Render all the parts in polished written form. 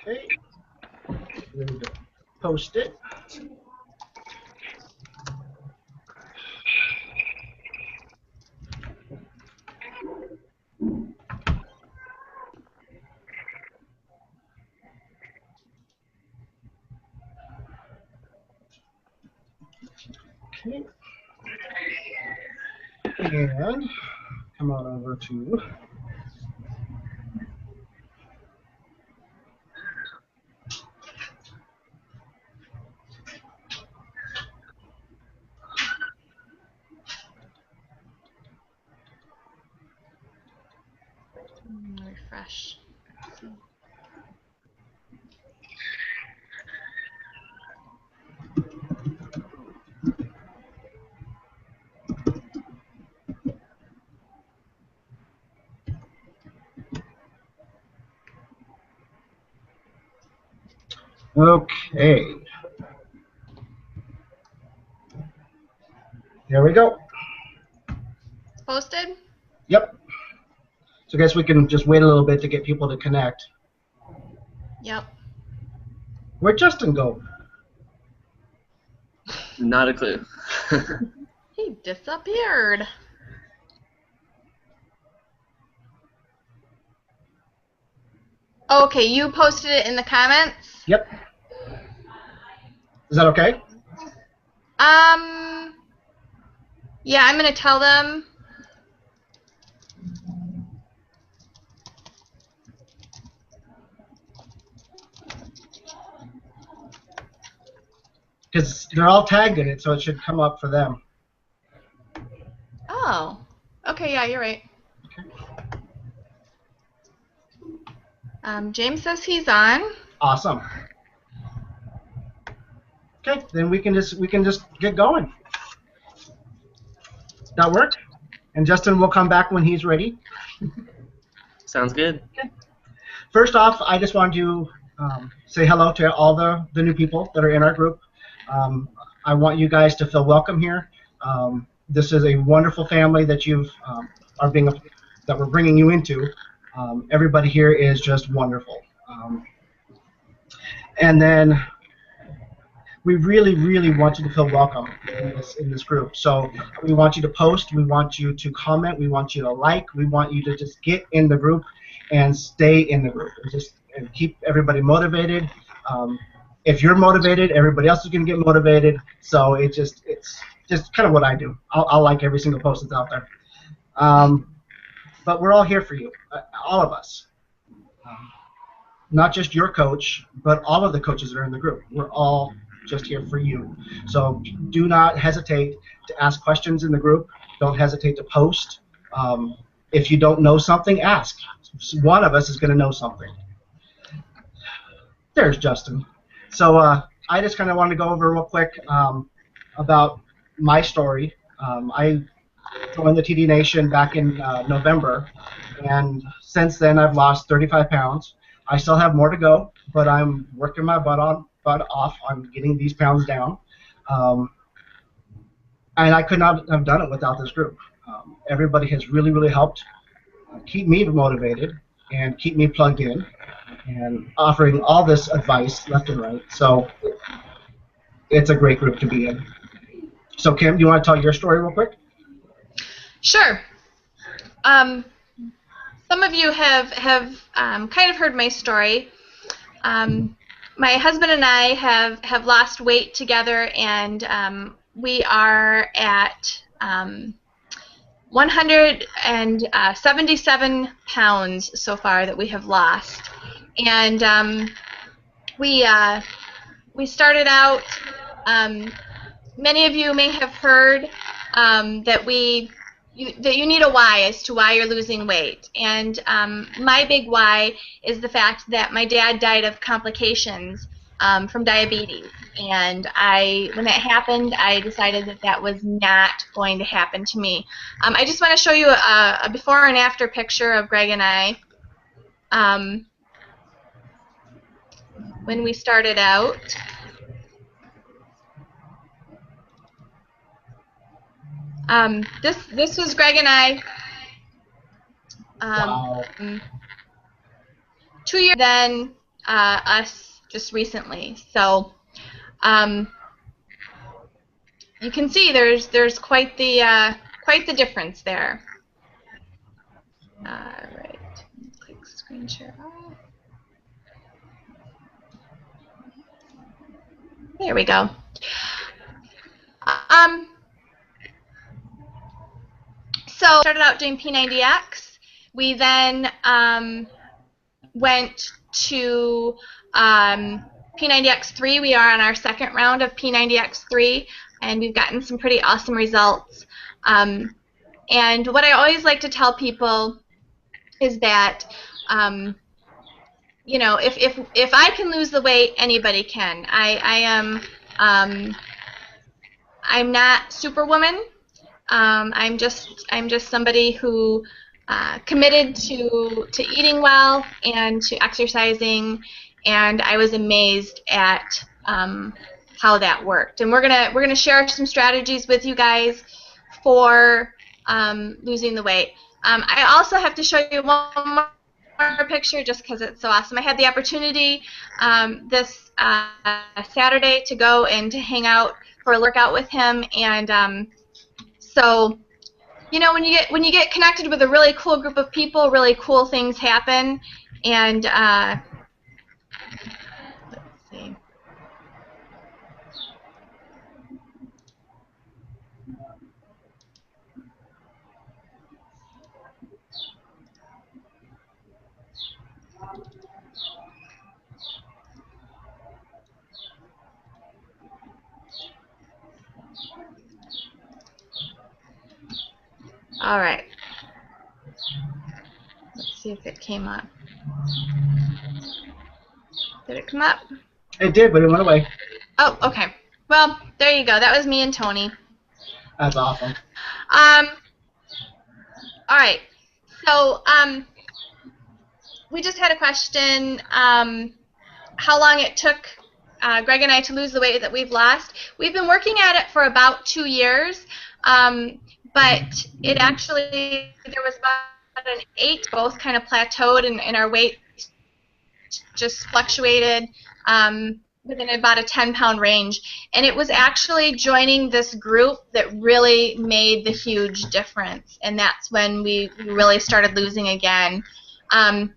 Okay. There we go. Post it. Okay. And come on over to refresh. okay. There we go. Posted? Yep. So I guess we can just wait a little bit to get people to connect. Yep. Where'd Justin go? Not a clue. He disappeared. Okay, you posted it in the comments? Yep. Is that okay? Yeah, I'm going to tell them. Because they're all tagged in it, so it should come up for them. Oh. Okay, yeah, you're right. James says he's on. Awesome. Okay, then we can just get going. That work? And Justin will come back when he's ready. Sounds good. Okay. First off, I just want to say hello to all the new people that are in our group. I want you guys to feel welcome here. This is a wonderful family that that we're bringing you into. Everybody here is just wonderful. And then we really, really want you to feel welcome in this group. So we want you to post, we want you to comment, we want you to like, we want you to just get in the group and stay in the group and keep everybody motivated. If you're motivated, everybody else is going to get motivated. So it's just kind of what I do. I'll like every single post that's out there. But we're all here for you, all of us. Not just your coach, but all of the coaches that are in the group. We're all just here for you. So do not hesitate to ask questions in the group. Don't hesitate to post. If you don't know something, ask. One of us is going to know something. There's Justin. So I just kind of wanted to go over real quick about my story. I joined the TD Nation back in November, and since then I've lost 35 pounds. I still have more to go, but I'm working my butt off on getting these pounds down. And I could not have done it without this group. Everybody has really, really helped keep me motivated and keep me plugged in and offering all this advice left and right. So it's a great group to be in. So Kim, do you want to tell your story real quick? Sure. Some of you have kind of heard my story. My husband and I have lost weight together, and we are at 177 pounds so far that we have lost. And we started out. Many of you may have heard that you need a why as to why you're losing weight. And my big why is the fact that my dad died of complications from diabetes. And when that happened, I decided that was not going to happen to me. I just want to show you a before and after picture of Greg and I when we started out. This was Greg and I. Wow. 2 years then, us just recently. So you can see there's quite the difference there. All right, click screen share off. There we go. So started out doing P90X. We then went to P90X3. We are on our second round of P90X3, and we've gotten some pretty awesome results. And what I always like to tell people is that, you know, if I can lose the weight, anybody can. I'm not Superwoman. I'm just somebody who committed to eating well and to exercising, and I was amazed at how that worked. And we're gonna share some strategies with you guys for losing the weight. I also have to show you one more picture just because it's so awesome. I had the opportunity this Saturday to go and to hang out for a workout with him, and so, you know, when you get connected with a really cool group of people, really cool things happen. And let's see. All right. Let's see if it came up. Did it come up? It did, but it went away. Oh, okay. Well, there you go. That was me and Tony. That's awesome. All right. So, we just had a question. How long it took Greg and I to lose the weight that we've lost? We've been working at it for about 2 years. But it actually, there was about an 8, both kind of plateaued, and our weight just fluctuated within about a 10-pound range. And it was actually joining this group that really made the huge difference. And that's when we really started losing again. I'm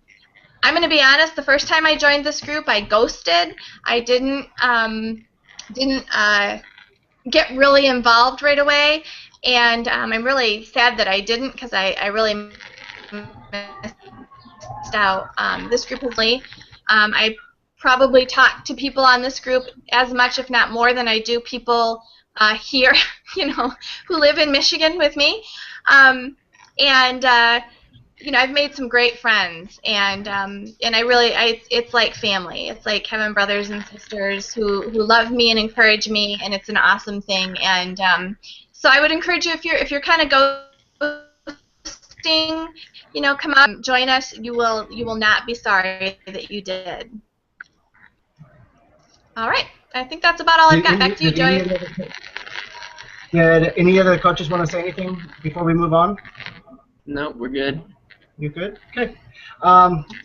going to be honest, the first time I joined this group, I ghosted. I didn't get really involved right away. And I'm really sad that I didn't, because I really missed out. This group is Lee. I probably talk to people on this group as much, if not more, than I do people here, you know, who live in Michigan with me. You know, I've made some great friends, and it's like family. It's like having brothers and sisters who love me and encourage me, and it's an awesome thing. And so I would encourage you, if you're kind of ghosting, you know, come out, join us. You will not be sorry that you did. All right, I think that's about all I've got. Back to you, Joey. Yeah. Any other coaches want to say anything before we move on? No, we're good. You good? Okay.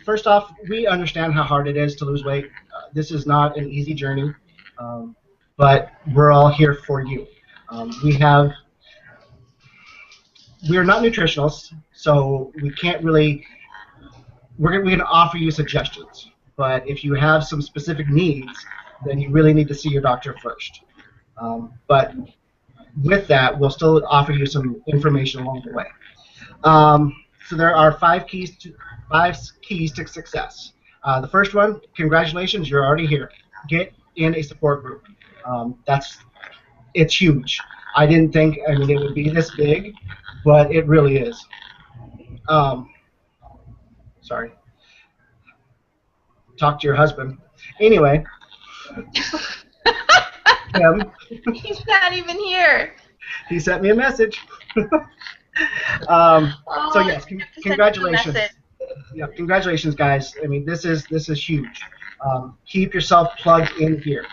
First off, we understand how hard it is to lose weight. This is not an easy journey, but we're all here for you. We are not nutritionalists, so we can't really. We're going to offer you suggestions, but if you have some specific needs, then you really need to see your doctor first. But with that, we'll still offer you some information along the way. So there are 5 keys to success. The first one, congratulations, you're already here. Get in a support group. It's huge. I didn't think it would be this big, but it really is. Sorry. Talk to your husband. Anyway. He's not even here. He sent me a message. So yes, congratulations. Yeah, congratulations, guys. I mean, this is huge. Keep yourself plugged in here.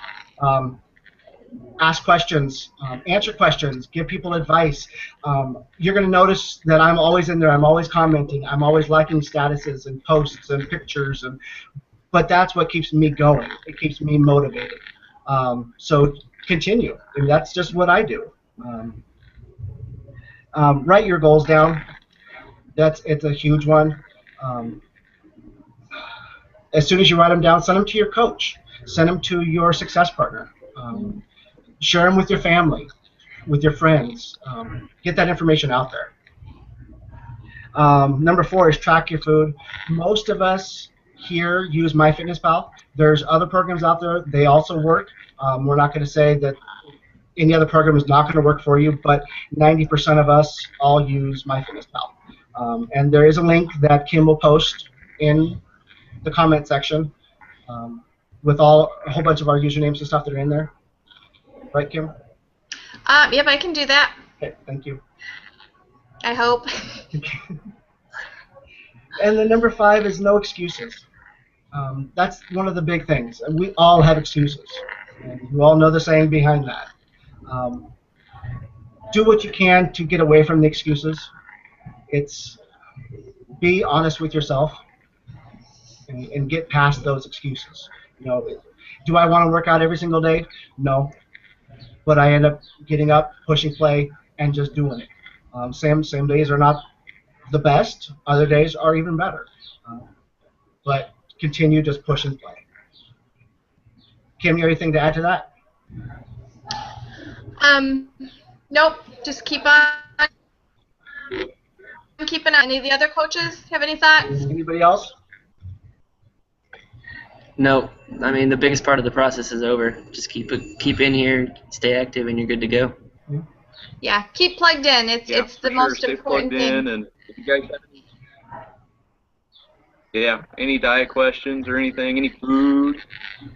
Ask questions, answer questions, give people advice. You're going to notice that I'm always in there. I'm always commenting. I'm always liking statuses and posts and pictures. And but that's what keeps me going. It keeps me motivated. So continue. And that's just what I do. Write your goals down. It's a huge one. Um, as soon as you write them down, send them to your coach. Send them to your success partner. Share them with your family, with your friends. Get that information out there. Number 4 is track your food. Most of us here use MyFitnessPal. There's other programs out there. They also work. We're not going to say that any other program is not going to work for you, but 90% of us all use MyFitnessPal. And there is a link that Kim will post in the comment section with a whole bunch of our usernames and stuff that are in there. Right, Kim? Yep, I can do that. Okay, thank you. I hope. And the number 5 is no excuses. That's one of the big things. We all have excuses. And you all know the saying behind that. Do what you can to get away from the excuses. It's be honest with yourself and get past those excuses. You know, do I want to work out every single day? No. But I end up getting up, pushing play, and just doing it. Some days are not the best. Other days are even better. But continue just push and play. Kim, you have anything to add to that? Nope. Just keep on keeping on. Any of the other coaches have any thoughts? Anybody else? No, I mean the biggest part of the process is over. Just keep in here, stay active, and you're good to go. Yeah, keep plugged in. It's the most Stay important plugged thing. in, and if you guys have any diet questions or anything, any food,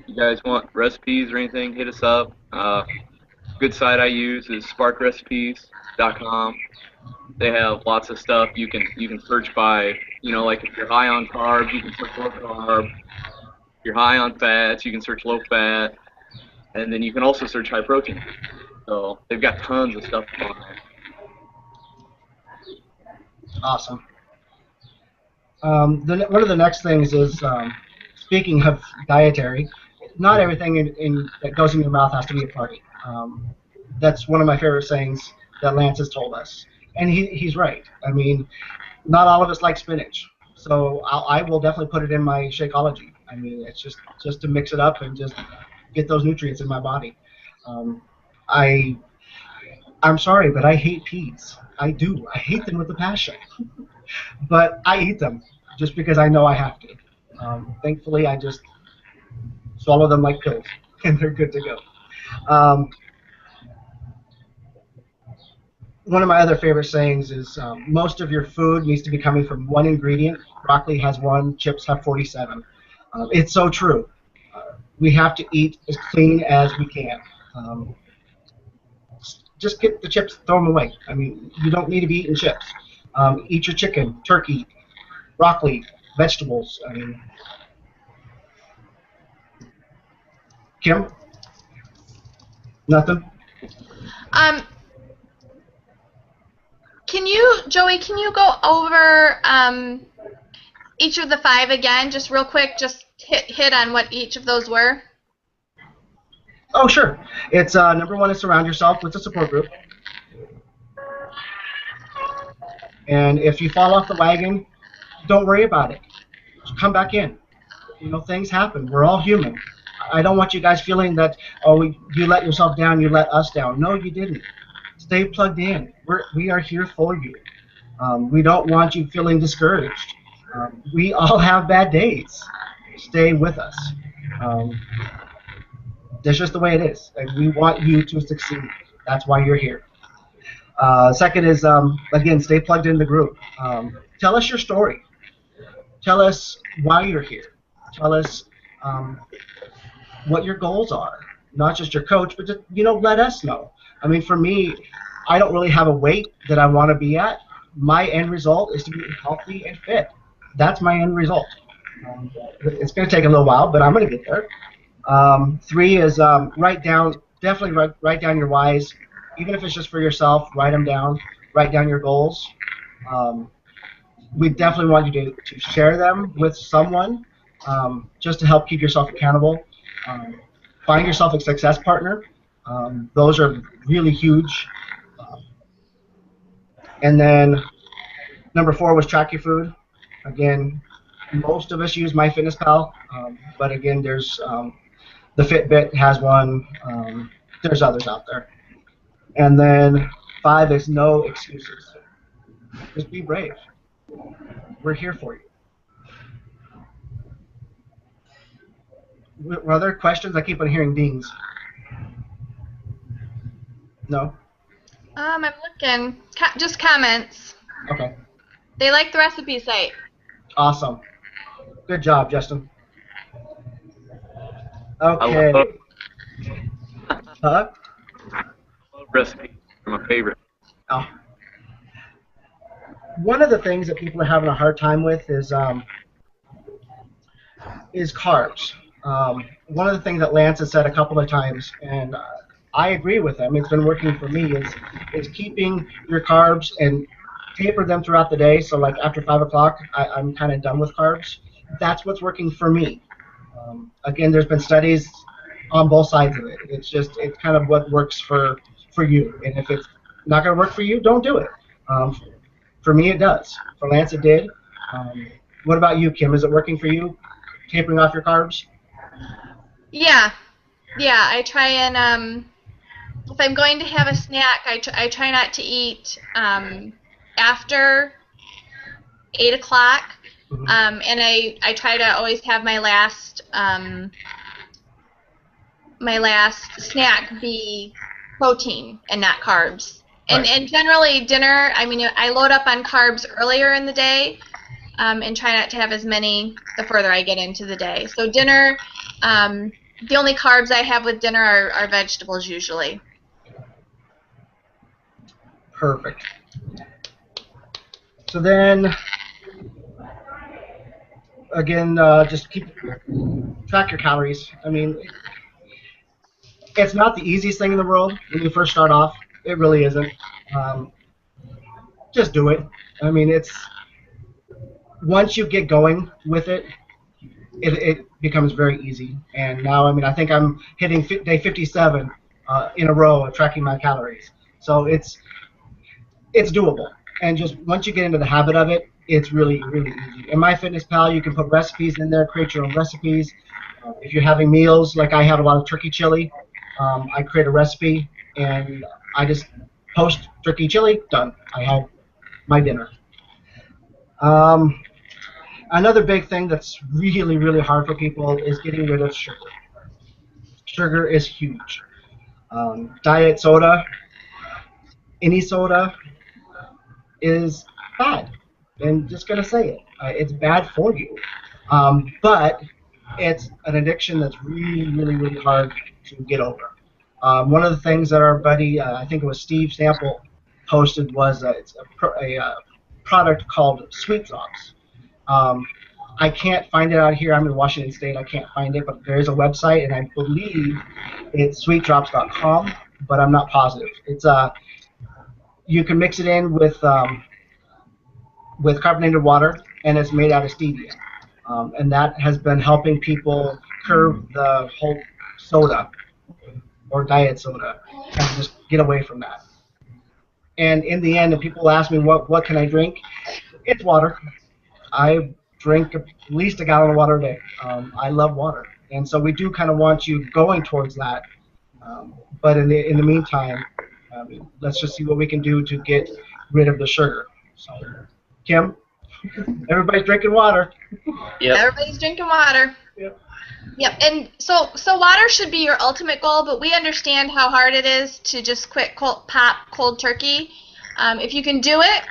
you guys want recipes or anything, hit us up. Good site I use is sparkrecipes.com. They have lots of stuff. You can search by, like if you're high on carbs, you can search low carb. If you're high on fats, you can search low fat. And then you can also search high protein. So they've got tons of stuff on there. Awesome. One of the next things is, speaking of dietary, not everything that goes in your mouth has to be a party. That's one of my favorite sayings that Lance has told us. And he's right. I mean, not all of us like spinach. So I will definitely put it in my Shakeology. I mean, it's just to mix it up and just get those nutrients in my body. I'm sorry, but I hate peas. I do. I hate them with a passion. But I eat them just because I know I have to. Thankfully, I just swallow them like pills, and they're good to go. One of my other favorite sayings is most of your food needs to be coming from one ingredient. Broccoli has 1, chips have 47. It's so true. We have to eat as clean as we can. Just get the chips, throw them away. I mean, you don't need to be eating chips. Eat your chicken, turkey, broccoli, vegetables. I mean, Kim? Nothing? Joey, can you go over each of the 5 again, just real quick, just hit on what each of those were? Oh, sure. It's number 1 is surround yourself with a support group. And if you fall off the wagon, don't worry about it. Just come back in. Things happen. We're all human. I don't want you guys feeling that, you let yourself down, you let us down. No, you didn't. Stay plugged in. We are here for you. We don't want you feeling discouraged. We all have bad days. Stay with us. That's just the way it is. And we want you to succeed. That's why you're here. Second is, again, stay plugged in the group. Tell us your story. Tell us why you're here. Tell us what your goals are. Not just your coach, but just, let us know. I mean, for me, I don't really have a weight that I want to be at. My end result is to be healthy and fit. That's my end result. It's going to take a little while, but I'm going to get there. 3 is write down your whys, even if it's just for yourself. Write them down. Write down your goals. We definitely want you to share them with someone just to help keep yourself accountable. Find yourself a success partner. Those are really huge. And then number 4 was track your food. Again, most of us use MyFitnessPal, but again, there's the Fitbit has one. There's others out there. And then 5 is no excuses. Just be brave. We're here for you. Were there questions? I keep on hearing dings. No? I'm looking. Just comments. Okay. They like the recipe site. Awesome. Good job, Justin. I Okay. love Huh? recipes. They're my favorite. Oh. One of the things that people are having a hard time with is carbs. One of the things that Lance has said a couple of times, and I agree with him, it's been working for me, is keeping your carbs and taper them throughout the day. So like after 5 o'clock, I'm kind of done with carbs. That's what's working for me. Again, there's been studies on both sides of it. It's kind of what works for you. And if it's not going to work for you, don't do it. For me, it does. For Lance, it did. What about you, Kim? Is it working for you, tapering off your carbs? Yeah. I try and if I'm going to have a snack, I try not to eat after 8 o'clock. Mm-hmm. And I try to always have my last snack be protein and not carbs. Right. And generally dinner, I mean, I load up on carbs earlier in the day and try not to have as many the further I get into the day. So dinner, the only carbs I have with dinner are vegetables usually. Perfect. So then, again, just track your calories. I mean, it's not the easiest thing in the world when you first start off. It really isn't. Just do it. I mean, once you get going with it, it becomes very easy. And now, I mean, I think I'm hitting day 57 in a row of tracking my calories. So it's doable. And just once you get into the habit of it, it's really, really easy. In MyFitnessPal, you can put recipes in there, create your own recipes. If you're having meals, like I have a lot of turkey chili, I create a recipe and I just post turkey chili, done. I have my dinner. Another big thing that's really, really hard for people is getting rid of sugar. Sugar is huge. Diet soda, any soda, is bad. I'm just going to say it. It's bad for you. But it's an addiction that's really, really, really hard to get over. One of the things that our buddy, I think it was Steve Sample, posted was it's a product called Sweet Drops. I can't find it out here. I'm in Washington State. I can't find it, but there is a website, and I believe it's sweetdrops.com, but I'm not positive. It's you can mix it in with carbonated water, and it's made out of stevia, and that has been helping people curb the whole soda or diet soda and just get away from that. And in the end, if people ask me what can I drink, it's water. I drink at least a gallon of water a day. I love water, and so we do kind of want you going towards that. But in the meantime, let's just see what we can do to get rid of the sugar. So, Kim, everybody's drinking water. Yep. Everybody's drinking water. Yep. And so water should be your ultimate goal, but we understand how hard it is to just quit pop cold turkey. If you can do it,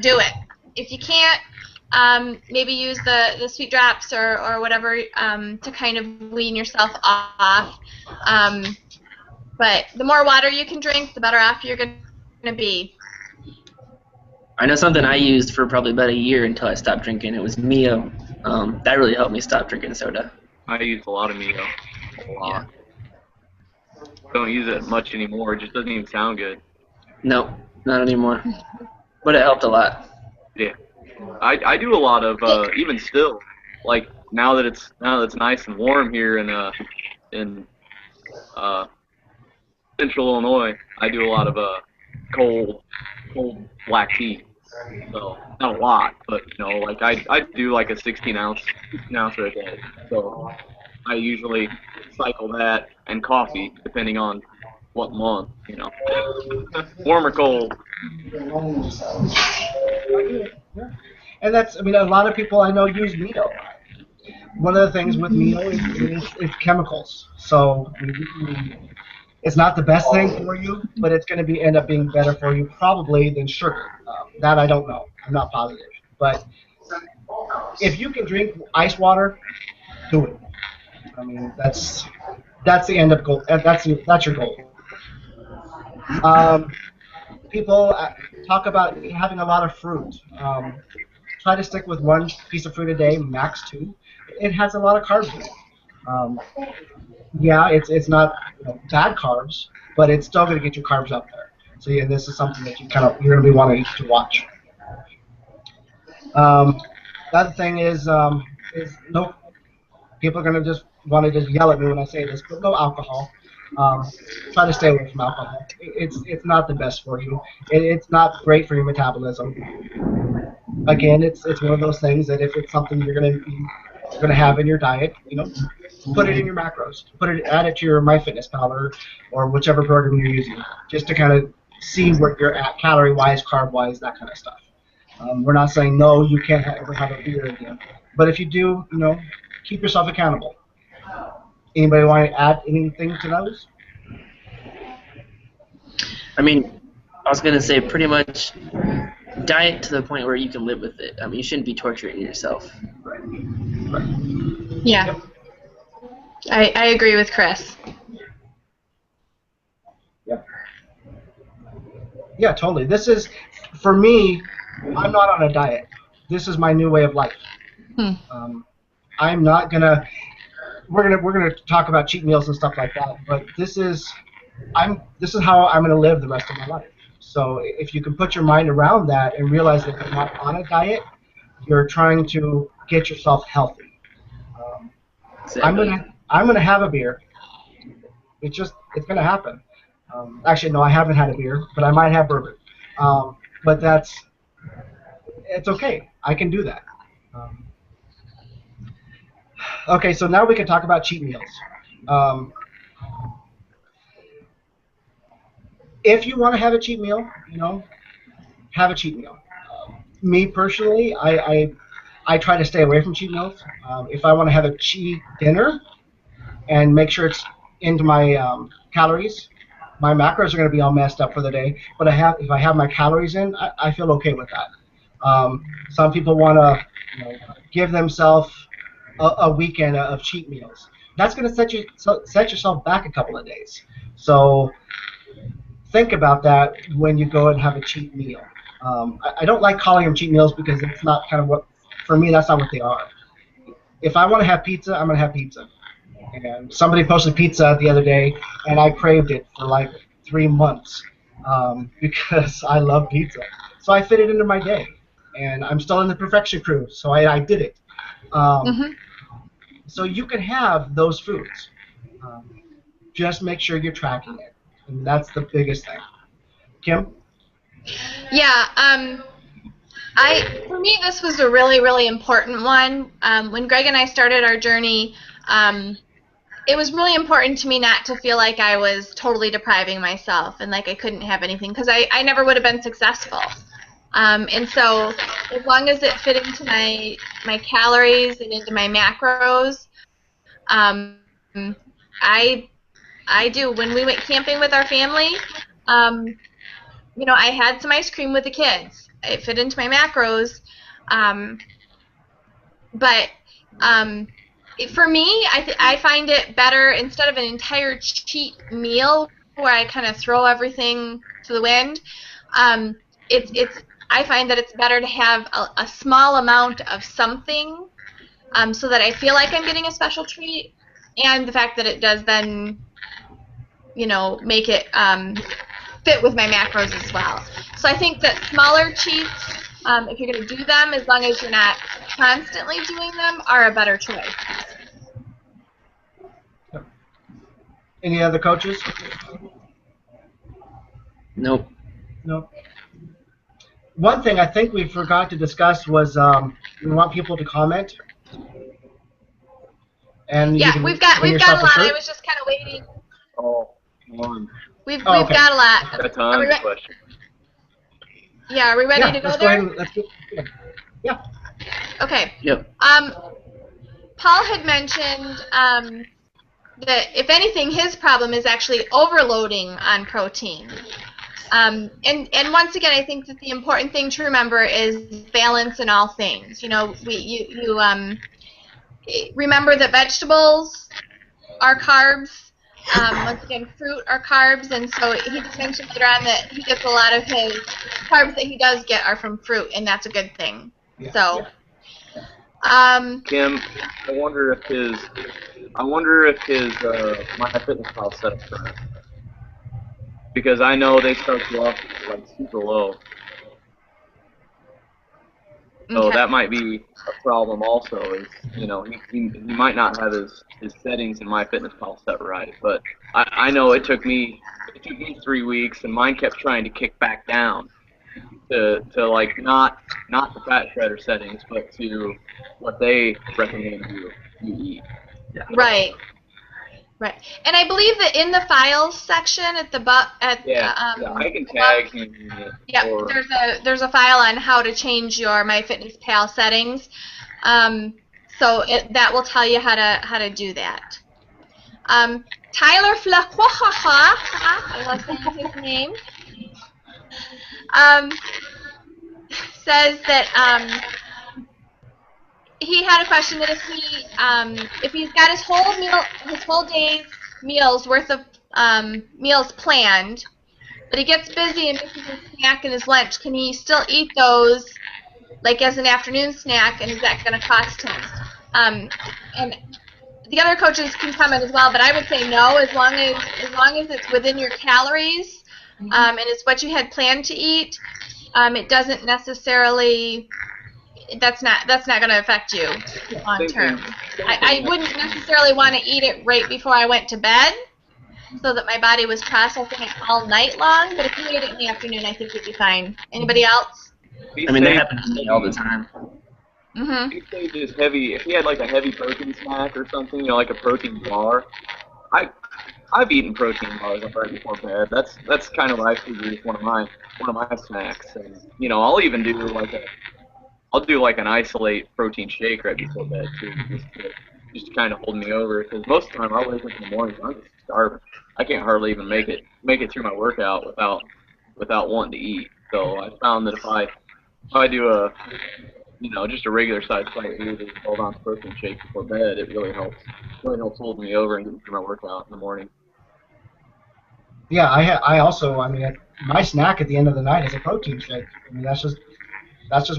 do it. If you can't, maybe use the Sweet Drops or whatever to kind of wean yourself off. But the more water you can drink, the better off you're going to be. I know something I used for probably about a year until I stopped drinking. It was Mio. That really helped me stop drinking soda. I use a lot of Mio. A lot. Don't use it much anymore. It just doesn't even sound good. No, not anymore. But it helped a lot. Yeah. I do a lot of, even still, like now that it's nice and warm here in Central Illinois, I do a lot of cold black tea. So not a lot, but like I do like a 16-ounce a day. So I usually cycle that and coffee depending on what month, warm or cold. And that's, I mean, a lot of people I know use Mio. One of the things with Mio is it's chemicals. So it's not the best thing for you, but it's going to end up being better for you probably than sugar. That I don't know. I'm not positive. But if you can drink ice water, do it. I mean, that's the end of goal. That's your goal. People talk about having a lot of fruit. Try to stick with one piece of fruit a day, max 2. It has a lot of carbs in it. Yeah, it's not bad carbs, but it's still going to get your carbs up there. So yeah, this is something that you're going to be wanting to watch. The other thing is no, people are going to just want to just yell at me when I say this, but no alcohol. Try to stay away from alcohol. It's not the best for you. It's not great for your metabolism. Again, it's one of those things that if it's something you're gonna have in your diet, put it in your macros. Add it to your MyFitnessPal or whichever program you're using, just to kind of see where you're at calorie-wise, carb-wise, that kind of stuff. We're not saying no, you can't ever have a beer again, but if you do, keep yourself accountable. Anybody want to add anything to those? I mean, I was going to say pretty much diet to the point where you can live with it. I mean, you shouldn't be torturing yourself. Right. Yeah. I agree with Chris. Yeah, totally. This is, for me, I'm not on a diet. This is my new way of life. I'm not gonna. We're gonna talk about cheat meals and stuff like that, but this is how I'm gonna live the rest of my life. So if you can put your mind around that and realize that you're not on a diet, you're trying to get yourself healthy. I'm gonna have a beer. It's gonna happen. Actually, no, I haven't had a beer, but I might have bourbon. But it's okay. I can do that. Okay, so now we can talk about cheat meals. If you want to have a cheat meal, have a cheat meal. Me personally, I try to stay away from cheat meals. If I want to have a cheat dinner and make sure it's into my calories, my macros are going to be all messed up for the day. But if I have my calories in, I feel okay with that. Some people want to give themselves a weekend of cheat meals. That's going to set yourself back a couple of days. So think about that when you go and have a cheat meal. I don't like calling them cheat meals because it's not kind of what, for me, that's not what they are. If I want to have pizza, I'm going to have pizza. And somebody posted pizza the other day, and I craved it for like 3 months because I love pizza. So I fit it into my day. And I'm still in the perfection crew, so I did it. So you can have those foods. Just make sure you're tracking it. And that's the biggest thing. Kim? Yeah, for me, this was a really, really important one. When Greg and I started our journey, it was really important to me not to feel like I was totally depriving myself and like I couldn't have anything, because I never would have been successful. And so as long as it fit into my calories and into my macros, I do. When we went camping with our family, I had some ice cream with the kids. It fit into my macros. But for me, I find it better, instead of an entire cheat meal where I kind of throw everything to the wind, I find that it's better to have a small amount of something so that I feel like I'm getting a special treat, and the fact that it does then, make it fit with my macros as well. So I think that smaller cheats, if you're going to do them, as long as you're not constantly doing them are a better choice. Any other coaches? Nope. No. One thing I think we forgot to discuss was we want people to comment. And you Yeah, can we've got win a yourself lot. shirt. I was just kind of waiting. Oh, one. We've okay. got a lot. Got tons of questions. Yeah, are we ready Yeah, to go let's there? go ahead and let's get. Yeah. Okay. Yep. Paul had mentioned that if anything, his problem is actually overloading on protein. And once again, I think that the important thing to remember is balance in all things. You know, you remember that vegetables are carbs. Once again, fruit are carbs, and so he just mentioned later on that he gets a lot of his carbs that he does get are from fruit, and that's a good thing. Yeah. So, Kim, I wonder if his MyFitnessPal setup's correct. Because I know they start you off like super low. So okay. that might be a problem also, is, you know, he might not have his settings in MyFitnessPal set right. But I know it took me 3 weeks, and mine kept trying to kick back down to like not the fat shredder settings, but to what they recommend you eat. Yeah. Right. Right. And I believe that in the files section at the I can tag him in it. Yeah, Or, there's a file on how to change your MyFitnessPal settings. So that will tell you how to do that. Tyler Flacquaha, I love saying his name, says that he had a question that if he's got his whole day's meals worth of meals planned, but he gets busy and misses his snack and his lunch, can he still eat those like as an afternoon snack, and is that going to cost him? And the other coaches can comment as well, but I would say no, as long as it's within your calories and it's what you had planned to eat. It doesn't necessarily. That's not going to affect you long term. I wouldn't necessarily want to eat it right before I went to bed, so that my body was processing it all night long. But if you ate it in the afternoon, I think you'd be fine. Anybody else? I mean, that happens to me all the time. Mm-hmm. If he stayed just heavy, if he had like a heavy protein snack or something, you know, like a protein bar, I've eaten protein bars right before bed. That's kind of what I figure is one of my snacks. And you know, I'll even do I'll do like an isolate protein shake right before bed too, just to kind of hold me over. Because most of the time I wake up in the morning, I'm just starving. I can't hardly even make it through my workout without wanting to eat. So I found that if I do just a regular size plate of either hold on to protein shake before bed, it really helps hold me over and get me through my workout in the morning. Yeah, I also, my snack at the end of the night is a protein shake. I mean, that's just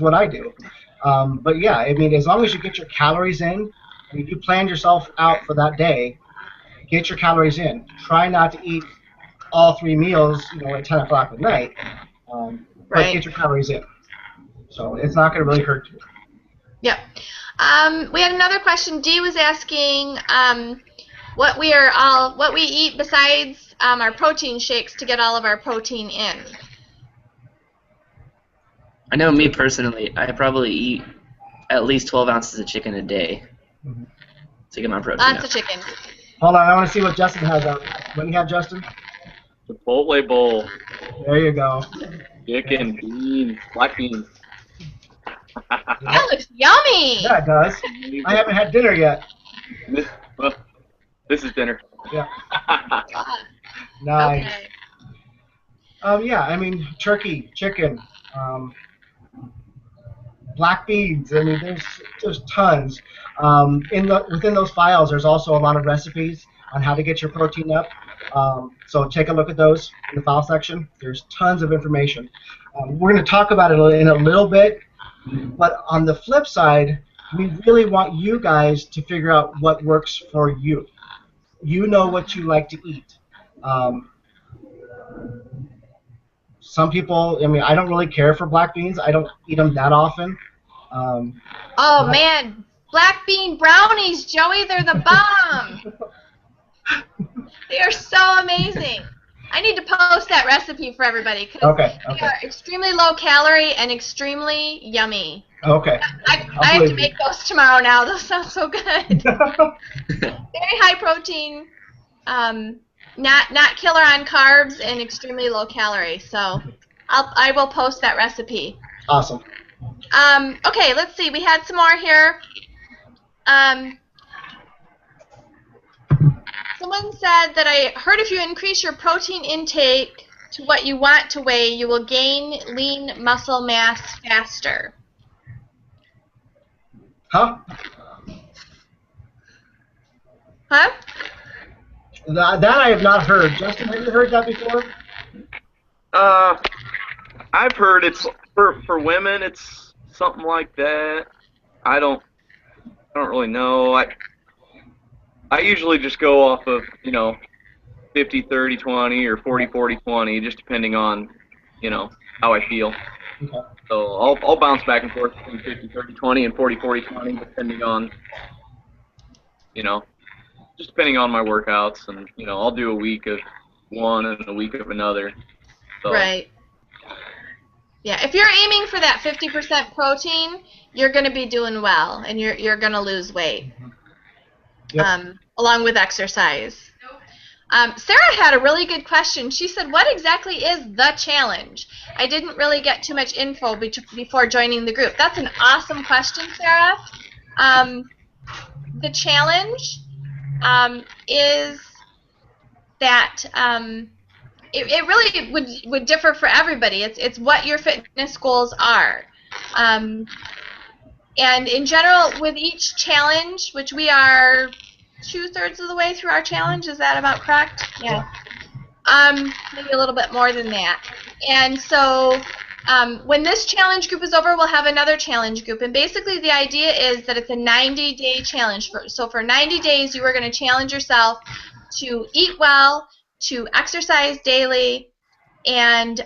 what I do. But yeah, I mean, as long as you get your calories in, if you planned yourself out for that day, get your calories in. Try not to eat all 3 meals, at 10 o'clock at night. But get your calories in. So it's not going to really hurt you. Yep. We had another question. Dee was asking what we eat besides our protein shakes to get all of our protein in. I know me personally, I probably eat at least 12 ounces of chicken a day to get my protein Lots up. of chicken. Hold on, I want to see what Justin has out. What do you have, Justin? Chipotle bowl. There you go. Chicken, beans, black beans. That looks yummy. Yeah, it does. I haven't had dinner yet. This is dinner. Yeah. Nice. Okay. Yeah, I mean, turkey, chicken, black beans. I mean, there's tons. Within those files, there's also a lot of recipes on how to get your protein up. So take a look at those in the file section. There's tons of information. We're going to talk about it in a little bit, but on the flip side, we really want you guys to figure out what works for you. You know what you like to eat. Some people, I mean, I don't really care for black beans. I don't eat them that often. Oh man, black bean brownies, Joey, they're the bomb. They are so amazing. I need to post that recipe for everybody because Okay. they Okay. are extremely low calorie and extremely yummy. Okay. I have to make those tomorrow now. Those sound so good. Very high protein, not killer on carbs, and extremely low calorie. So I will post that recipe. Awesome. Okay, let's see. We had some more here. Someone said that I heard if you increase your protein intake to what you want to weigh, you will gain lean muscle mass faster. Huh? Huh? That I have not heard. Justin, have you heard that before? I've heard it's for women. It's something like that. I don't really know. I usually just go off of 50-30-20 or 40-40-20, just depending on how I feel. Okay. So I'll bounce back and forth between 50-30-20 and 40-40-20, depending on just depending on my workouts, and I'll do a week of one and a week of another. So. Right. Yeah, if you're aiming for that 50% protein, you're going to be doing well, and you're going to lose weight. Yep. Along with exercise. Sarah had a really good question. She said, what exactly is the challenge? I didn't really get too much info before joining the group. That's an awesome question, Sarah. The challenge is that it really would differ for everybody. It's what your fitness goals are. And in general, with each challenge, which we are 2/3 of the way through our challenge, is that about correct? Yeah. Maybe a little bit more than that. And so when this challenge group is over, we'll have another challenge group. And basically the idea is that it's a 90-day challenge. So for 90 days, you are going to challenge yourself to eat well, to exercise daily, and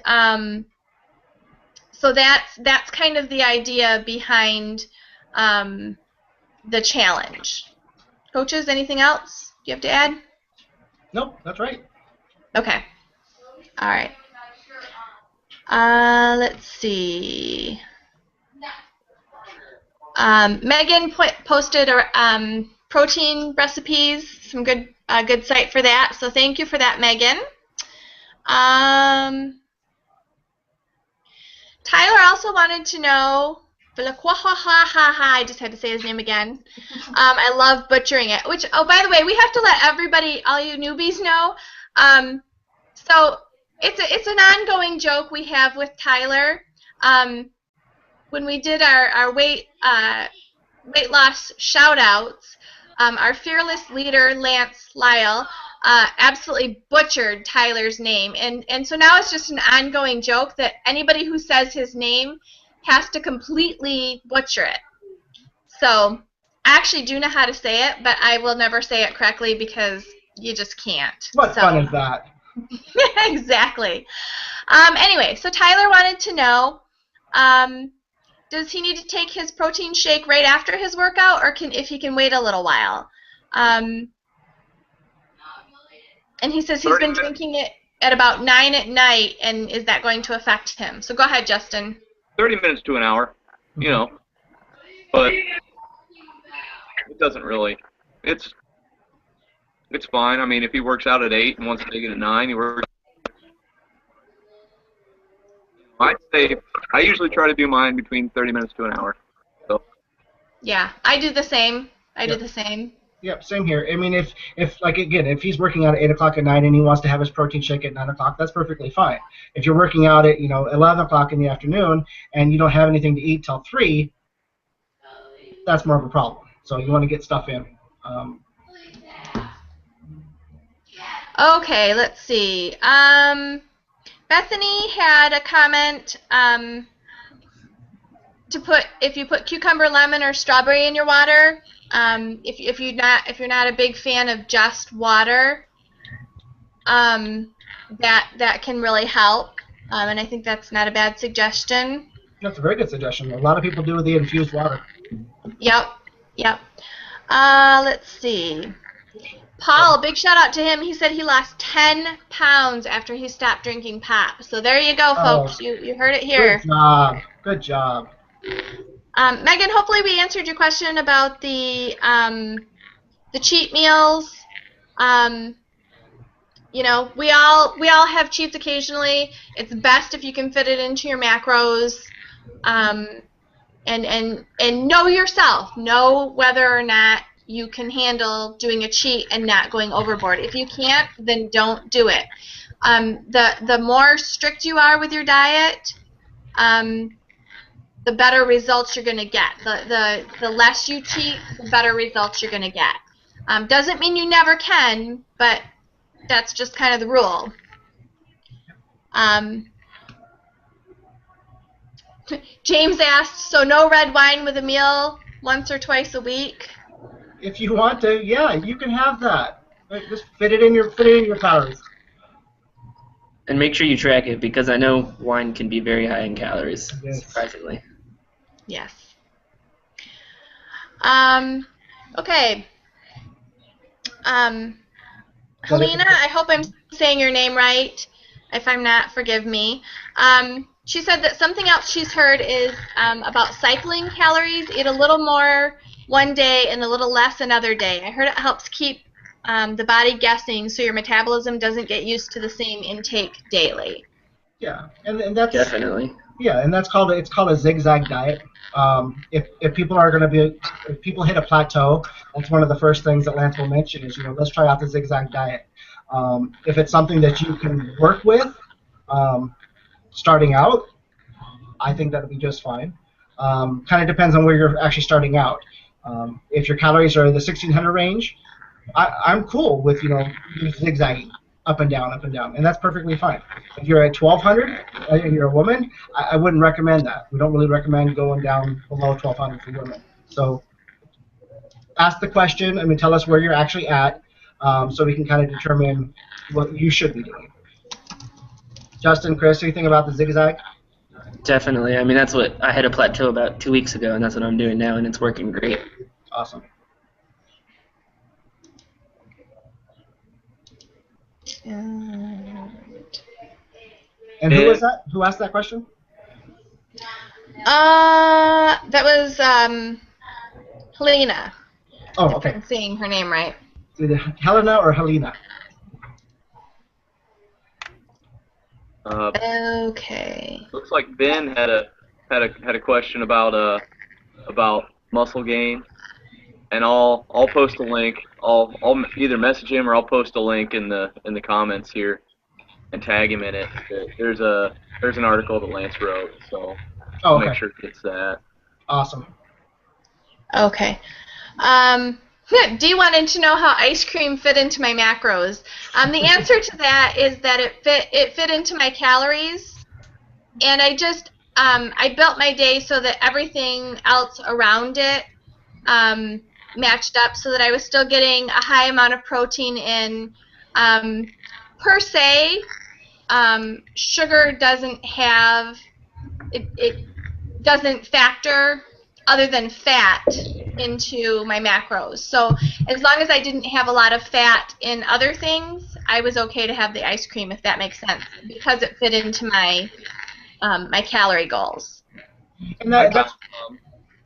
so that's kind of the idea behind the challenge. Coaches, anything else you have to add? Nope, that's right. Okay. All right. Let's see. Megan posted protein recipes, some good site for that. So thank you for that, Megan. Tyler also wanted to know. I just had to say his name again. I love butchering it. Which, oh, by the way, we have to let everybody, all you newbies, know. So it's an ongoing joke we have with Tyler. When we did our weight loss shout-outs, our fearless leader, Lance Lyle, absolutely butchered Tyler's name. And so now it's just an ongoing joke that anybody who says his name has to completely butcher it. So I actually do know how to say it, but I will never say it correctly because you just can't. What fun is that? Exactly. Anyway, so Tyler wanted to know, does he need to take his protein shake right after his workout, or if he can wait a little while? And he says he's been drinking it at about 9 at night, and is that going to affect him? So go ahead, Justin. 30 minutes to an hour, but it doesn't really. It's fine. I mean, if he works out at 8 and wants to take it at 9, he works. I'd say I usually try to do mine between 30 minutes to an hour. So. Yeah, I do the same. I do the same. Yep, same here. I mean, if if he's working out at 8 o'clock at night and he wants to have his protein shake at 9 o'clock, that's perfectly fine. If you're working out at 11 o'clock in the afternoon and you don't have anything to eat till 3, that's more of a problem. So you want to get stuff in. Okay, let's see. Bethany had a comment to put if you put cucumber, lemon, or strawberry in your water. If you're not a big fan of just water, that can really help. And I think that's not a bad suggestion. That's a very good suggestion. A lot of people do the infused water. Yep. Yep. Let's see. Paul, big shout out to him. He said he lost 10 pounds after he stopped drinking pop. So there you go, folks. Oh, You heard it here. good job. Good job. Megan, hopefully we answered your question about the cheat meals. You know, we all have cheats occasionally. It's best if you can fit it into your macros. And know yourself. Know whether or not you can handle doing a cheat and not going overboard. If you can't, then don't do it. The more strict you are with your diet, the better results you're going to get. The less you cheat, the better results you're going to get. Doesn't mean you never can, but that's just kind of the rule. James asked, so no red wine with a meal once or twice a week? If you want to, yeah, you can have that. Just fit it in your calories. And make sure you track it, because I know wine can be very high in calories, Yes. surprisingly. Yes. Okay. Helena, I hope I'm saying your name right. If I'm not, forgive me. She said that something else she's heard is about cycling calories. Eat a little more one day and a little less another day. I heard it helps keep the body guessing so your metabolism doesn't get used to the same intake daily. Yeah, and that's Definitely. yeah, and it's called a zigzag diet. If people are going to if people hit a plateau, that's one of the first things that Lance will mention is, let's try out the zigzag diet. If it's something that you can work with, starting out, I think that'll be just fine. Kind of depends on where you're actually starting out. If your calories are in the 1600 range, I'm cool with zigzagging up and down, and that's perfectly fine. If you're at 1200 and you're a woman, I wouldn't recommend that. We don't really recommend going down below 1200 for women. So ask the question. Tell us where you're actually at, so we can kind of determine what you should be doing. Justin, Chris, anything about the zigzag? Definitely. That's what I had a plateau about 2 weeks ago, and that's what I'm doing now, and it's working great. Awesome. And who was that? Who asked that question? That was Helena. Oh, If okay. I'm saying her name right. Either Helena or Helena. Okay. Looks like Ben had a question about muscle gain, and I'll post a link. I'll either message him or I'll post a link in the comments here and tag him in it. There's an article that Lance wrote, so I'll Okay. make sure he gets that. Awesome. Okay. Dee wanted to know how ice cream fit into my macros. The answer to that is that it fit into my calories, and I built my day so that everything else around it matched up, so that I was still getting a high amount of protein in. Per se, sugar doesn't have it doesn't factor other than fat into my macros. So as long as I didn't have a lot of fat in other things, I was okay to have the ice cream, if that makes sense, because it fit into my my calorie goals. And I that's, found,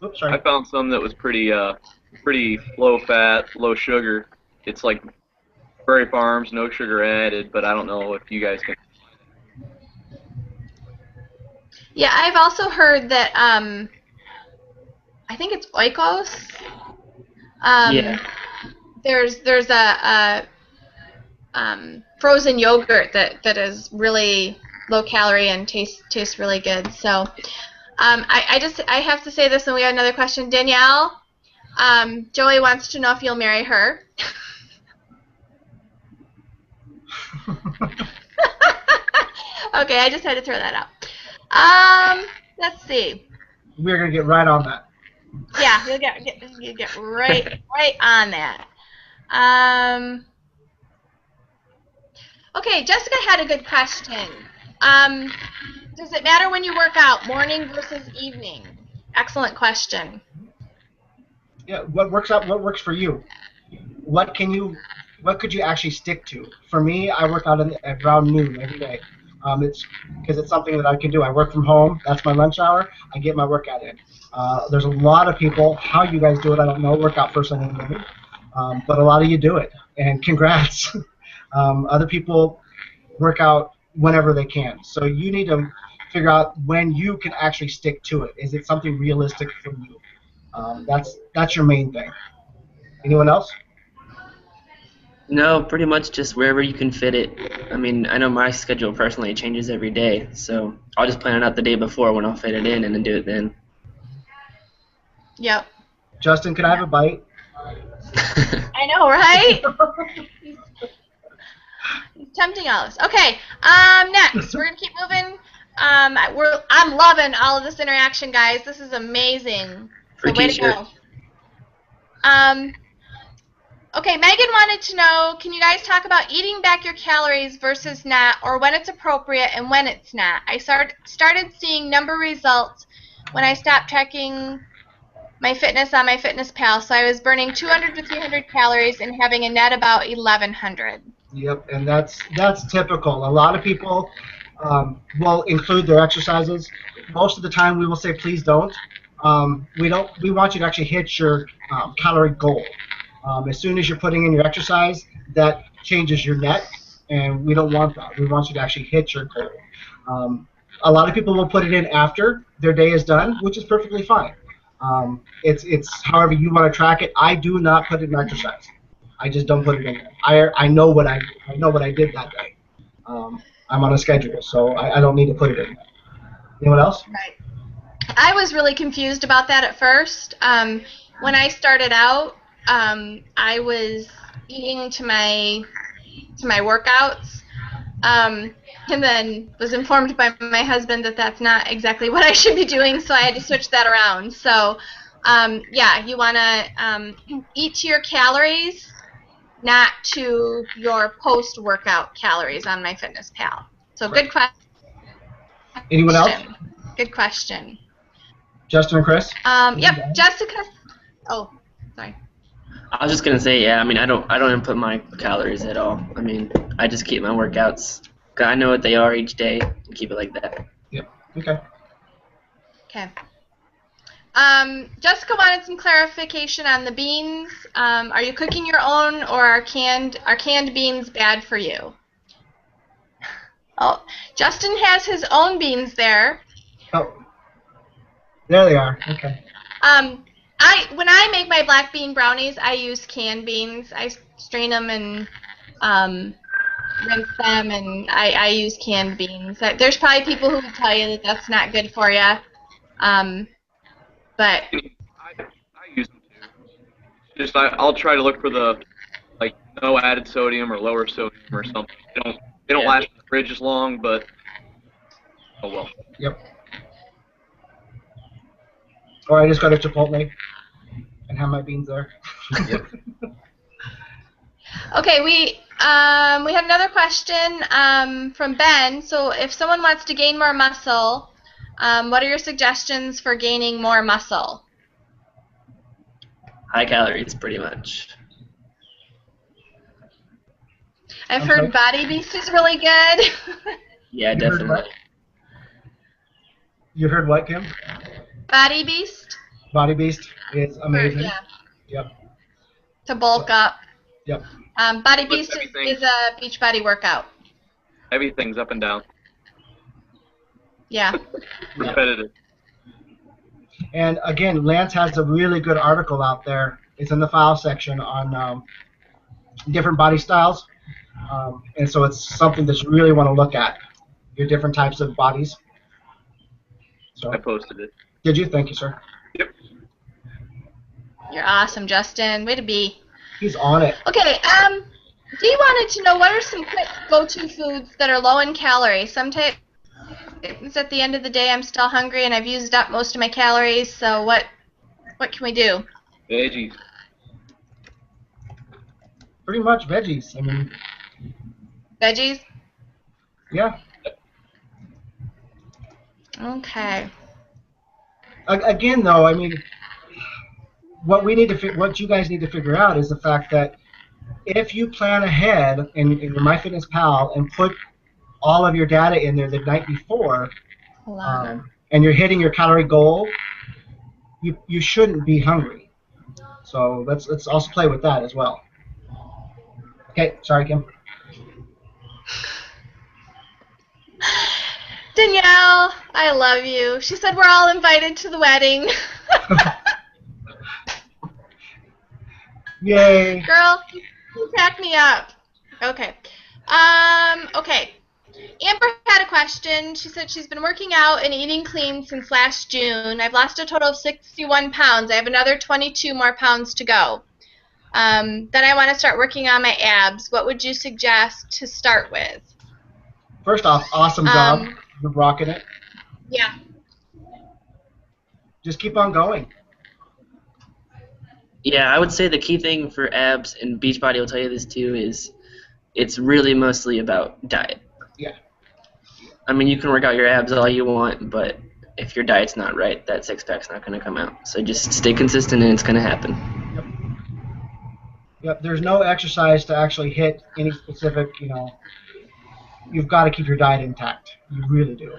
oops, sorry. I found some that was pretty low fat, low sugar. It's like Prairie Farms, no sugar added, but I don't know if you guys can. Yeah, I've also heard that I think it's Oikos. Yeah. There's a frozen yogurt that is really low calorie and tastes really good. So I have to say this, and we have another question. Danielle, Joey wants to know if you'll marry her. Okay, I just had to throw that out. Let's see. We're gonna get right on that. Yeah, you'll get right on that. Okay, Jessica had a good question. Does it matter when you work out, morning versus evening? Excellent question. Yeah, what works for you? What could you actually stick to? For me, I work out at around noon every day. It's because it's something that I can do. I work from home. That's my lunch hour. I get my workout in. There's a lot of people. How you guys do it, I don't know. Work out first thing in the morning, but a lot of you do it, and congrats. Other people work out whenever they can. So you need to figure out when you can actually stick to it. Is it something realistic for you? That's your main thing. Anyone else? No, pretty much just wherever you can fit it. I mean, I know my schedule personally changes every day, so I'll just plan it out the day before when I'll fit it in and then do it then. Yep. Justin, can I have a bite? I know, right? Tempting Alice. Okay. Next, we're gonna keep moving. I'm loving all of this interaction, guys. This is amazing. Free So way to t-shirt. go. Okay, Megan wanted to know, can you guys talk about eating back your calories versus not, or when it's appropriate and when it's not? I started seeing number results when I stopped tracking my fitness on MyFitnessPal, so I was burning 200 to 300 calories and having a net about 1,100. Yep, and that's typical. A lot of people will include their exercises. Most of the time, we will say, please don't. We want you to actually hit your calorie goal. As soon as you're putting in your exercise, that changes your net, and we don't want that. We want you to actually hit your goal. A lot of people will put it in after their day is done, which is perfectly fine. It's however you want to track it. I do not put it in exercise. I just don't put it in there. I know what I did that day. I'm on a schedule, so I don't need to put it in there. Anyone else? Right. I was really confused about that at first. When I started out, I was eating to my workouts, and then was informed by my husband that that's not exactly what I should be doing, so I had to switch that around. So, yeah, you want to eat to your calories, not to your post-workout calories on MyFitnessPal. So, good question. Anyone else? Good question. Justin and Chris? Yep, Jessica. Oh, sorry. I was just gonna say, yeah. I mean, I don't input my calories at all. I mean, I just keep my workouts. 'Cause I know what they are each day and keep it like that. Yep. Okay. Okay. Jessica wanted some clarification on the beans. Are you cooking your own, or are canned beans bad for you? Oh, Justin has his own beans there. Oh, there they are. Okay. When I make my black bean brownies, I use canned beans. I strain them and rinse them, and I use canned beans. There's probably people who would tell you that that's not good for you, but I use them too. Just I'll try to look for the no added sodium or lower sodium or something. They don't last in the fridge as long, but oh well. Yep. Or I just go to Chipotle and have my beans there. Okay, we had another question from Ben. So if someone wants to gain more muscle, what are your suggestions for gaining more muscle? High calories, pretty much. I've heard Body Beast is really good. Yeah, You heard definitely. what? You heard what, Kim? Body Beast? Body Beast is amazing. Yeah. Yep. To bulk up. Yep. Body Beast is a beach body workout. Heavy things up and down. Yeah. Repetitive. And again, Lance has a really good article out there. It's in the file section on different body styles. And so it's something that you really want to look at, your different types of bodies. So I posted it. did you? Thank you, sir. Yep. You're awesome, Justin. Way to be. He's on it. Okay, Dee wanted to know, what are some quick go-to foods that are low in calories? Sometimes at the end of the day I'm still hungry and I've used up most of my calories, so what can we do? Veggies. Pretty much veggies. I mean, Veggies? yeah. Okay. Again, though, I mean, what you guys need to figure out is the fact that if you plan ahead in your MyFitnessPal and put all of your data in there the night before, and you're hitting your calorie goal, you shouldn't be hungry. So let's also play with that as well. Okay, sorry, Kim. Danielle, I love you. She said we're all invited to the wedding. Yay. Girl, you crack me up. Okay. Okay. Amber had a question. She said she's been working out and eating clean since last June. I've lost a total of 61 pounds. I have another 22 more pounds to go. Then I want to start working on my abs. What would you suggest to start with? First off, awesome job. You're rocking it. Yeah. Just keep on going. Yeah, I would say the key thing for abs, and Beachbody will tell you this too, is it's really mostly about diet. Yeah. I mean, you can work out your abs all you want, but if your diet's not right, that six-pack's not going to come out. So just stay consistent and it's going to happen. Yep, there's no exercise to actually hit any specific, you've got to keep your diet intact. You really do.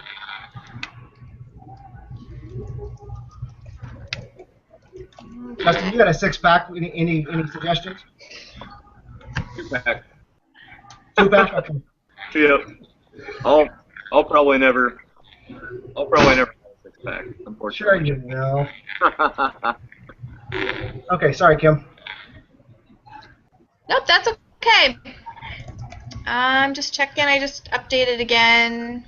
Justin, you got a six-pack. Any suggestions? Two-pack. Two-pack? Okay. Yep. I'll probably never have a six-pack, unfortunately. Sure you will. Okay, sorry, Kim. Nope, that's okay. I'm just checking. I just updated again.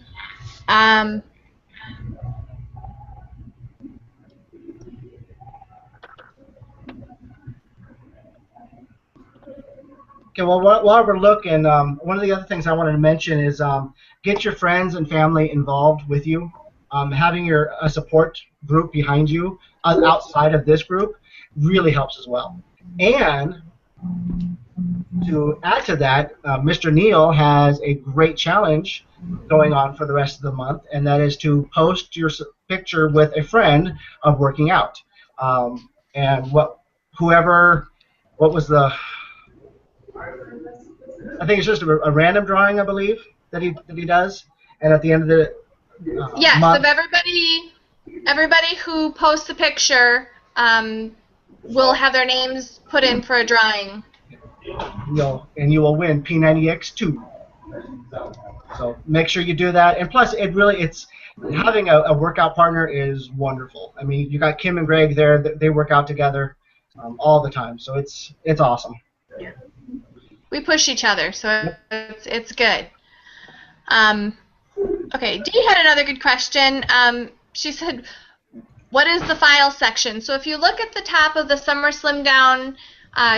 Okay, well, while we're looking, one of the other things I wanted to mention is get your friends and family involved with you. Having a support group behind you outside of this group really helps as well. And to add to that, Mr. Neal has a great challenge going on for the rest of the month, and that is to post your picture with a friend of working out. And what was the... I think it's just a random drawing, I believe, that he does, and at the end of the yes, month, of everybody who posts a picture will have their names put in for a drawing. You will win P90X2. So make sure you do that, and plus it's having a workout partner is wonderful. I mean, you got Kim and Greg there; they work out together all the time, so it's awesome. We push each other, so it's good. Okay, Dee had another good question. She said, what is the file section? So if you look at the top of the Summer Slim Down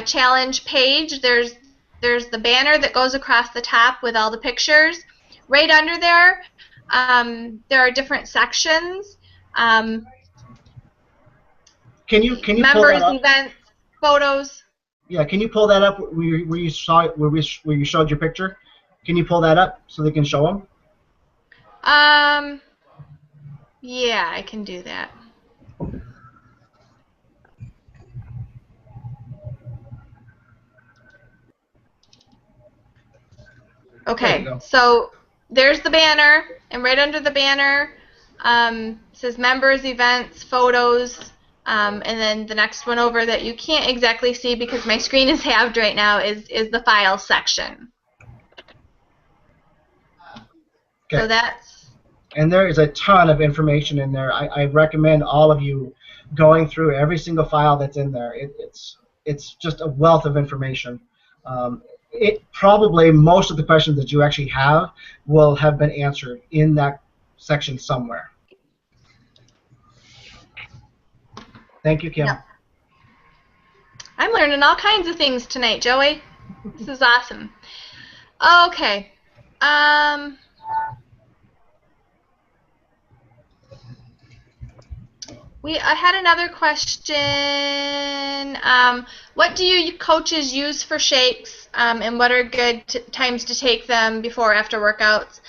Challenge page, there's the banner that goes across the top with all the pictures. Right under there, there are different sections. Can you pull members, that up? events, photos. Yeah, can you pull that up where you showed your picture? Can you pull that up so they can show them? Yeah, I can do that. Okay, so there's the banner, and right under the banner says members, events, photos, and then the next one over that you can't exactly see because my screen is halved right now is the files section. Okay. So that's... And there is a ton of information in there. I recommend all of you going through every single file that's in there. It's just a wealth of information. Probably most of the questions that you actually have will have been answered in that section somewhere. Thank you, Kim. Yep. I'm learning all kinds of things tonight, Joey. This is awesome. Okay. I had another question. What do you coaches use for shakes, and what are good times to take them before or after workouts?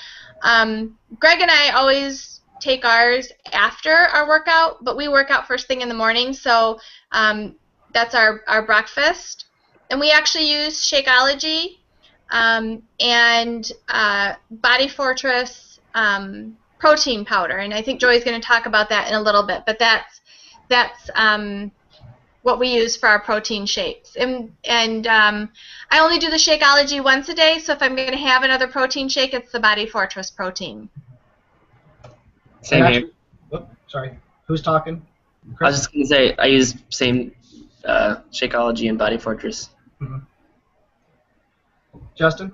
Greg and I always take ours after our workout, but we work out first thing in the morning, so that's our breakfast. And we actually use Shakeology and Body Fortress protein powder, and I think Joey's going to talk about that in a little bit, but that's what we use for our protein shakes. And I only do the Shakeology once a day, so if I'm going to have another protein shake, it's the Body Fortress protein. Same here. Sorry, who's talking? Chris? I was just going to say, I use same Shakeology and Body Fortress. Mm-hmm. Justin?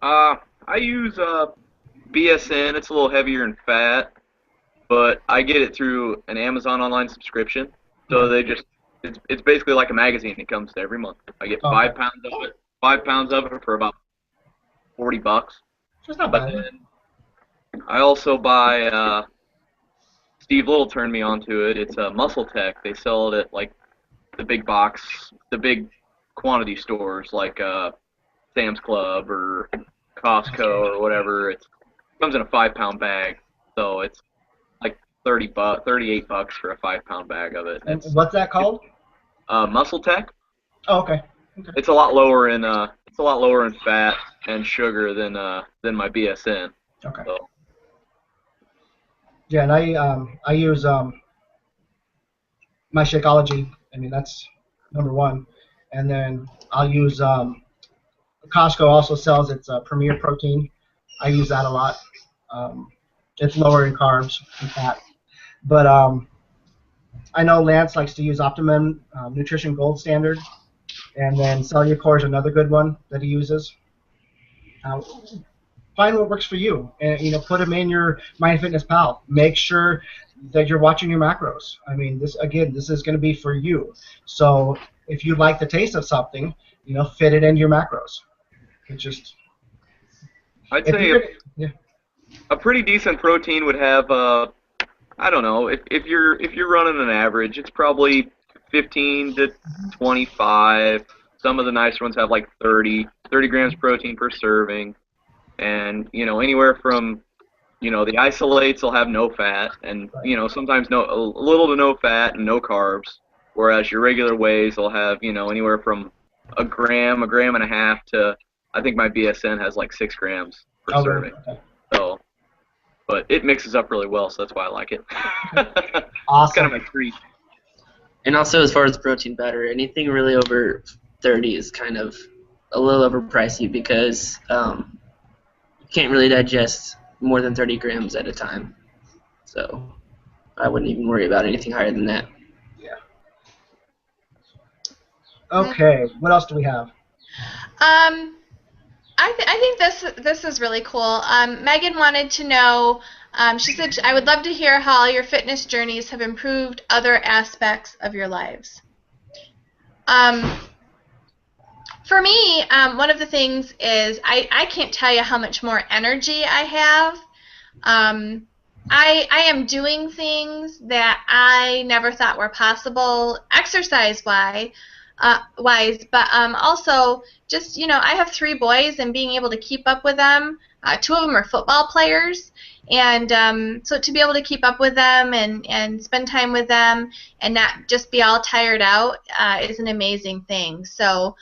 I use BSN. It's a little heavier in fat, but I get it through an Amazon online subscription. So they just, it's basically like a magazine. It comes every month. I get 5 pounds of it. 5 pounds of it for about $40. That's not But bad. then I also buy. Steve Little turned me onto it. It's Muscle Tech. They sell it at like the big box, the big quantity stores like Sam's Club or Costco or whatever. It comes in a 5-pound bag, so it's like $38 for a 5-pound bag of it. And what's that called? Muscle Tech. Oh, okay. It's a lot lower in fat and sugar than my BSN. Okay. So. Yeah, and I use my Shakeology. I mean, that's number one. And then I'll use Costco also sells its Premier Protein. I use that a lot. It's lower in carbs and fat. But I know Lance likes to use Optimum Nutrition Gold Standard. And then Cellucor is another good one that he uses. Find what works for you, and put them in your MyFitnessPal. Make sure that you're watching your macros. I mean, this is going to be for you. So if you like the taste of something, fit it into your macros. It's just. I'd say a pretty decent protein would have I don't know, if you're running an average, it's probably 15 to 25. Some of the nicer ones have like 30 grams of protein per serving. And, anywhere from, the isolates will have no fat, and, sometimes a little to no fat and no carbs, whereas your regular wheys will have, anywhere from a gram and a half to, I think my BSN has like 6 grams per serving. Okay. So, but it mixes up really well, so that's why I like it. Awesome. It's kind of my treat. And also, as far as protein powder, anything really over 30 is kind of a little overpricey because you can't really digest more than 30 grams at a time. So I wouldn't even worry about anything higher than that. Yeah. Okay. What else do we have? I think this is really cool. Megan wanted to know. She said, "I would love to hear how your fitness journeys have improved other aspects of your lives." For me, one of the things is I can't tell you how much more energy I have. I am doing things that I never thought were possible exercise-wise, but also just, I have 3 boys, and being able to keep up with them. 2 of them are football players, and so to be able to keep up with them and spend time with them and not just be all tired out is an amazing thing. So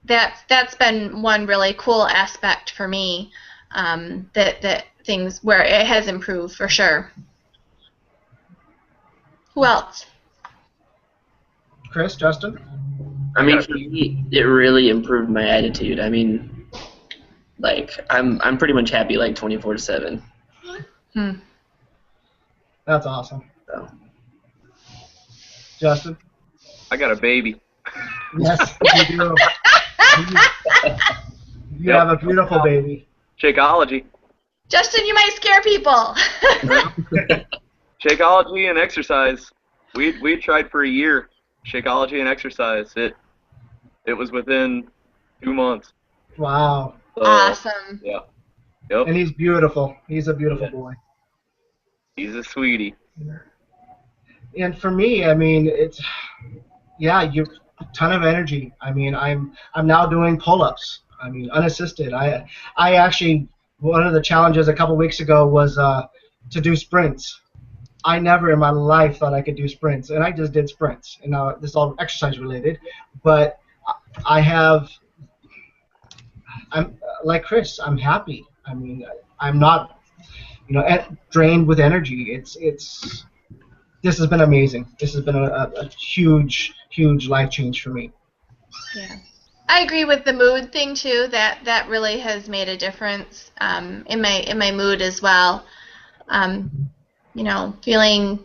that's been one really cool aspect for me, that things where it has improved for sure. Who else? Chris, Justin? I mean, for me, it really improved my attitude. I mean, like, I'm pretty much happy like 24/7. That's awesome. So. Justin? I got a baby. Yes, you do. You have a beautiful baby. Shakeology. Justin, you might scare people. Shakeology and exercise. We tried for a year. Shakeology and exercise. It was within 2 months. Wow. So, Awesome. Yeah. Yep. And he's beautiful. He's a beautiful boy. He's a sweetie. And for me, I mean, you a ton of energy. I mean, I'm now doing pull-ups. I mean, unassisted. I actually one of the challenges a couple weeks ago was to do sprints. I never in my life thought I could do sprints, and I just did sprints. And now this is all exercise related, but I'm like Chris. I'm happy. I mean, I'm not, drained with energy. This has been amazing. This has been a huge life change for me. Yeah. I agree with the mood thing too. That really has made a difference in my mood as well. Feeling,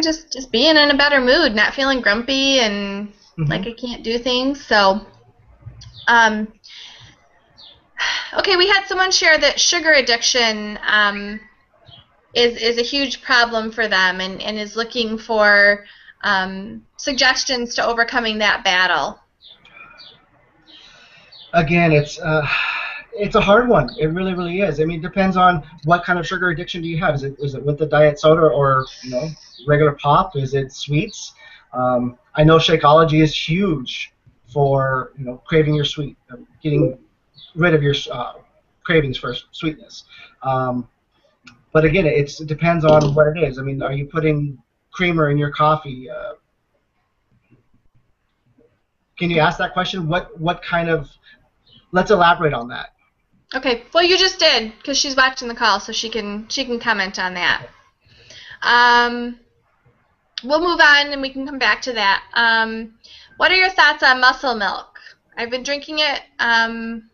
just being in a better mood, not feeling grumpy and like I can't do things. So, okay, we had someone share that sugar addiction is a huge problem for them and is looking for suggestions to overcoming that battle. Again, it's a hard one. It really, really is. I mean, it depends on what kind of sugar addiction do you have. Is it with the diet soda or regular pop? Is it sweets? I know Shakeology is huge for craving your sweet, getting rid of your cravings for sweetness. But again, it depends on what it is. I mean, are you putting creamer in your coffee? Can you ask that question? What kind of? Let's elaborate on that. Okay. Well, you just did because she's watching the call, so she can comment on that. We'll move on and we can come back to that. What are your thoughts on muscle milk? I've been drinking it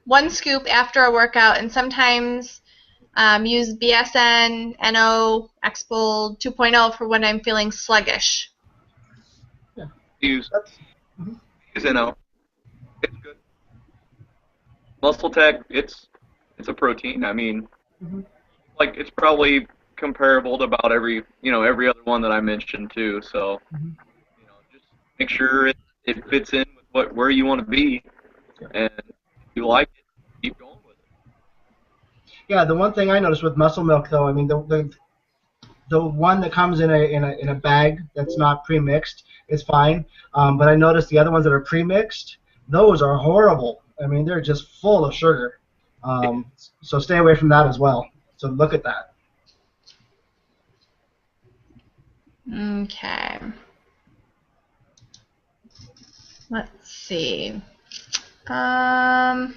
1 scoop after a workout and sometimes use BSN, NO, X-Bull 2.0 for when I'm feeling sluggish. Yeah. Use NO. It's good. Muscle Tech, it's a protein. I mean, like it's probably comparable to about every other one that I mentioned too. So, just make sure it fits in with where you want to be, and if you like it, keep going with it. Yeah, the one thing I noticed with muscle milk, though, I mean, the one that comes in a bag that's not pre-mixed is fine, but I noticed the other ones that are pre-mixed, those are horrible. I mean, they're just full of sugar. So stay away from that as well. So look at that. Okay. Let's see. Amber,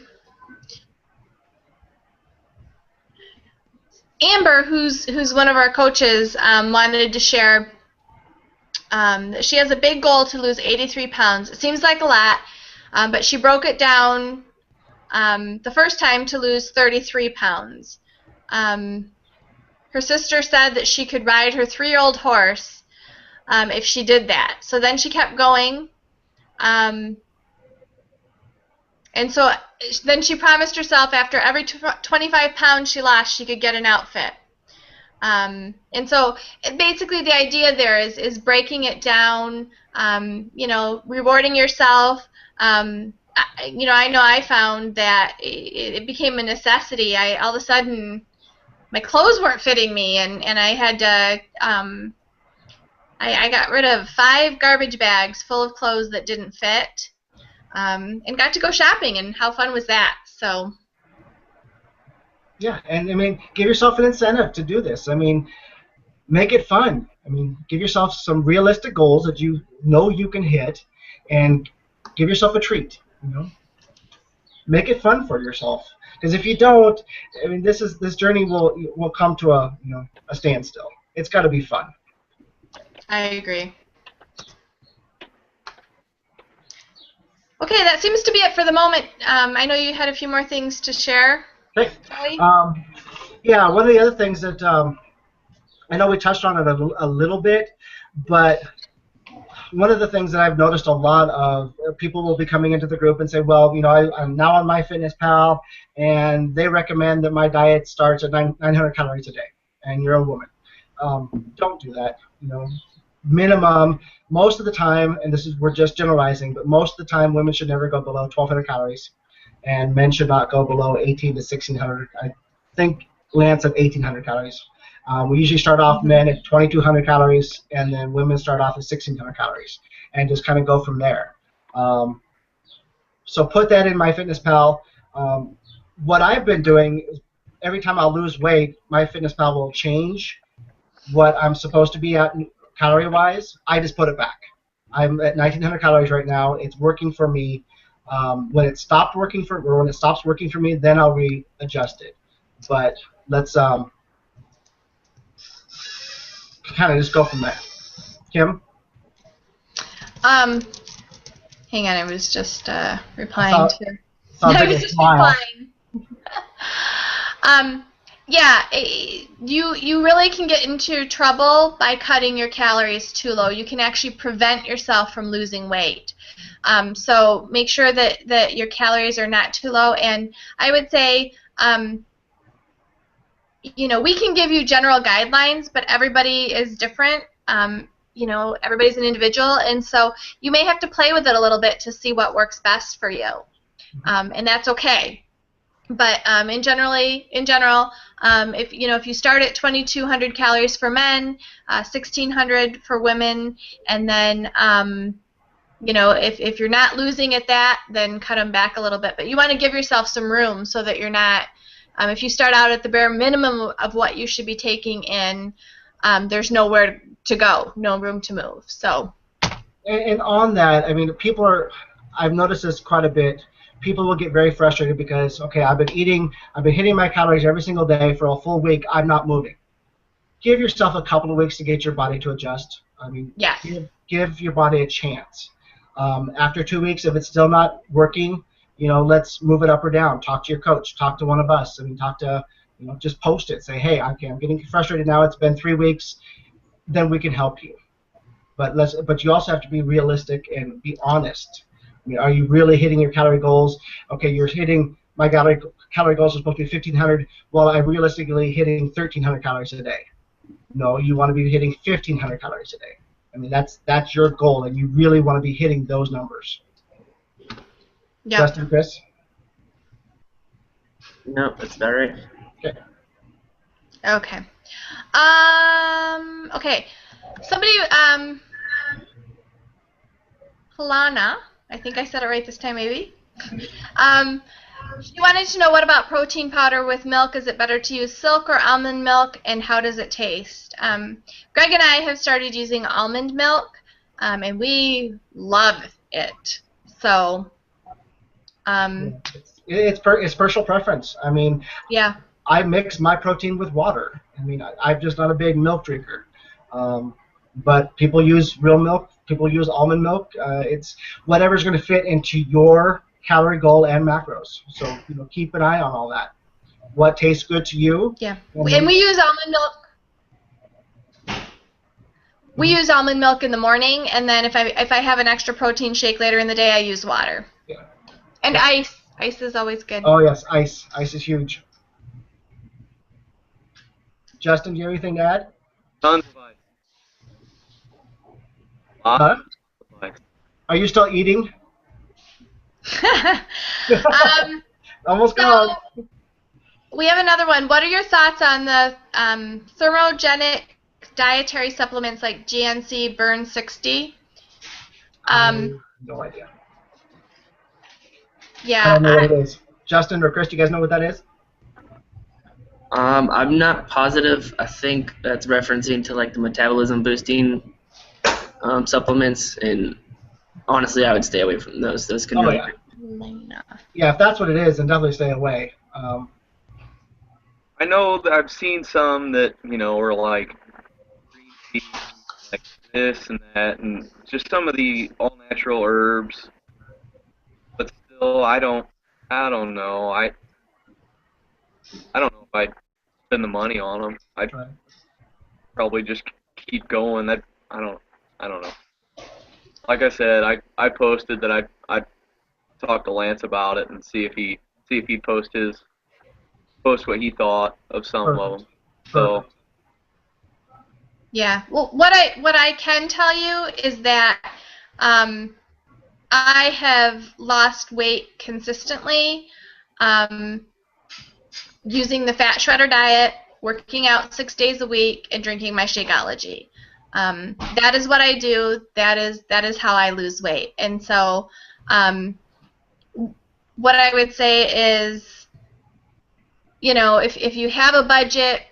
who's one of our coaches, wanted to share that she has a big goal to lose 83 pounds. It seems like a lot, but she broke it down the first time to lose 33 pounds. Her sister said that she could ride her 3-year-old horse if she did that. So then she kept going. And so then she promised herself after every 25 pounds she lost, she could get an outfit. And so basically the idea there is breaking it down, rewarding yourself. I know I found that it became a necessity. All of a sudden, my clothes weren't fitting me, and I had to, I got rid of 5 garbage bags full of clothes that didn't fit. And got to go shopping, and how fun was that? So. Yeah, and I mean, give yourself an incentive to do this. I mean, make it fun. I mean, give yourself some realistic goals that you know you can hit, and give yourself a treat. Make it fun for yourself. Because if you don't, I mean, this journey will come to a standstill. It's got to be fun. I agree. Okay, that seems to be it for the moment. I know you had a few more things to share. Okay. Yeah, one of the other things that I know we touched on it a little bit, but one of the things that I've noticed a lot of people will be coming into the group and say, well, I'm now on MyFitnessPal, and they recommend that my diet starts at 900 calories a day, and you're a woman. Don't do that. Minimum, most of the time, and we're just generalizing, but most of the time women should never go below 1,200 calories, and men should not go below 1,800 to 1,600. I think Lance at 1,800 calories. We usually start off men at 2,200 calories, and then women start off at 1,600 calories, and just kind of go from there. So put that in MyFitnessPal. What I've been doing is every time I lose weight, MyFitnessPal will change what I'm supposed to be at calorie-wise. I just put it back. I'm at 1,900 calories right now. It's working for me. When it stops working for me, then I'll readjust it. But let's kind of just go from there. Kim? Hang on, I was just replying to. Sounds I like was a just smile. replying. Yeah, you really can get into trouble by cutting your calories too low. You can actually prevent yourself from losing weight. So make sure that your calories are not too low. And I would say, we can give you general guidelines, but everybody is different. Everybody's an individual, and so you may have to play with it a little bit to see what works best for you, and that's okay. But in general, if you start at 2,200 calories for men, 1,600 for women, and then if you're not losing at that, then cut them back a little bit. But you want to give yourself some room so that you're not. If you start out at the bare minimum of what you should be taking in, there's nowhere to go, no room to move. So. And on that, I mean, I've noticed this quite a bit. People will get very frustrated because, okay, I've been hitting my calories every single day for a full week. I'm not moving. Give yourself a couple of weeks to get your body to adjust. I mean, yes. give your body a chance. After 2 weeks, if it's still not working, let's move it up or down. Talk to your coach. Talk to one of us. I mean, just post it. Say, hey, okay, I'm getting frustrated now. It's been 3 weeks. Then we can help you. But you also have to be realistic and be honest. I mean, are you really hitting your calorie goals? Okay, you're hitting my calorie goals are supposed to be 1,500. Well, I'm realistically hitting 1,300 calories a day. No, you want to be hitting 1,500 calories a day. I mean, that's your goal, and you really want to be hitting those numbers. Yep. Justin, Chris? No, that's about right. Okay. Okay. Okay. Somebody, Halana, I think I said it right this time, maybe. She wanted to know, what about protein powder with milk? Is it better to use silk or almond milk, and how does it taste? Greg and I have started using almond milk, and we love it. So, it's personal preference. I mean, yeah. I mix my protein with water. I mean, I'm just not a big milk drinker. But people use real milk. People use almond milk. It's whatever's going to fit into your calorie goal and macros. So keep an eye on all that. What tastes good to you? Yeah, and we use almond milk. We use almond milk in the morning, and then if I have an extra protein shake later in the day, I use water. Yeah. And ice. Ice is always good. Oh yes, ice. Ice is huge. Justin, do you have anything to add? Tons of ice. Huh? Are you still eating? Almost gone. We have another one. What are your thoughts on the thermogenic dietary supplements like GNC Burn 60? No idea. Yeah. I don't know what it is. Justin or Chris, do you guys know what that is? I'm not positive. I think that's referencing to like the metabolism boosting supplements, and honestly, I would stay away from those. Those can really. Yeah, if that's what it is, then definitely stay away. I know that I've seen some that are like green tea, like this and that, and just some of the all natural herbs. But still, I don't know. I don't know if I'd spend the money on them. I'd probably just keep going. I don't know. Like I said, I posted that I'd talk to Lance about it and see if he'd post what he thought of some of them. So. Yeah. Well, what I can tell you is that I have lost weight consistently using the Fat Shredder diet, working out 6 days a week, and drinking my Shakeology. That is what I do. That is how I lose weight. And so what I would say is, you know, if you have a budget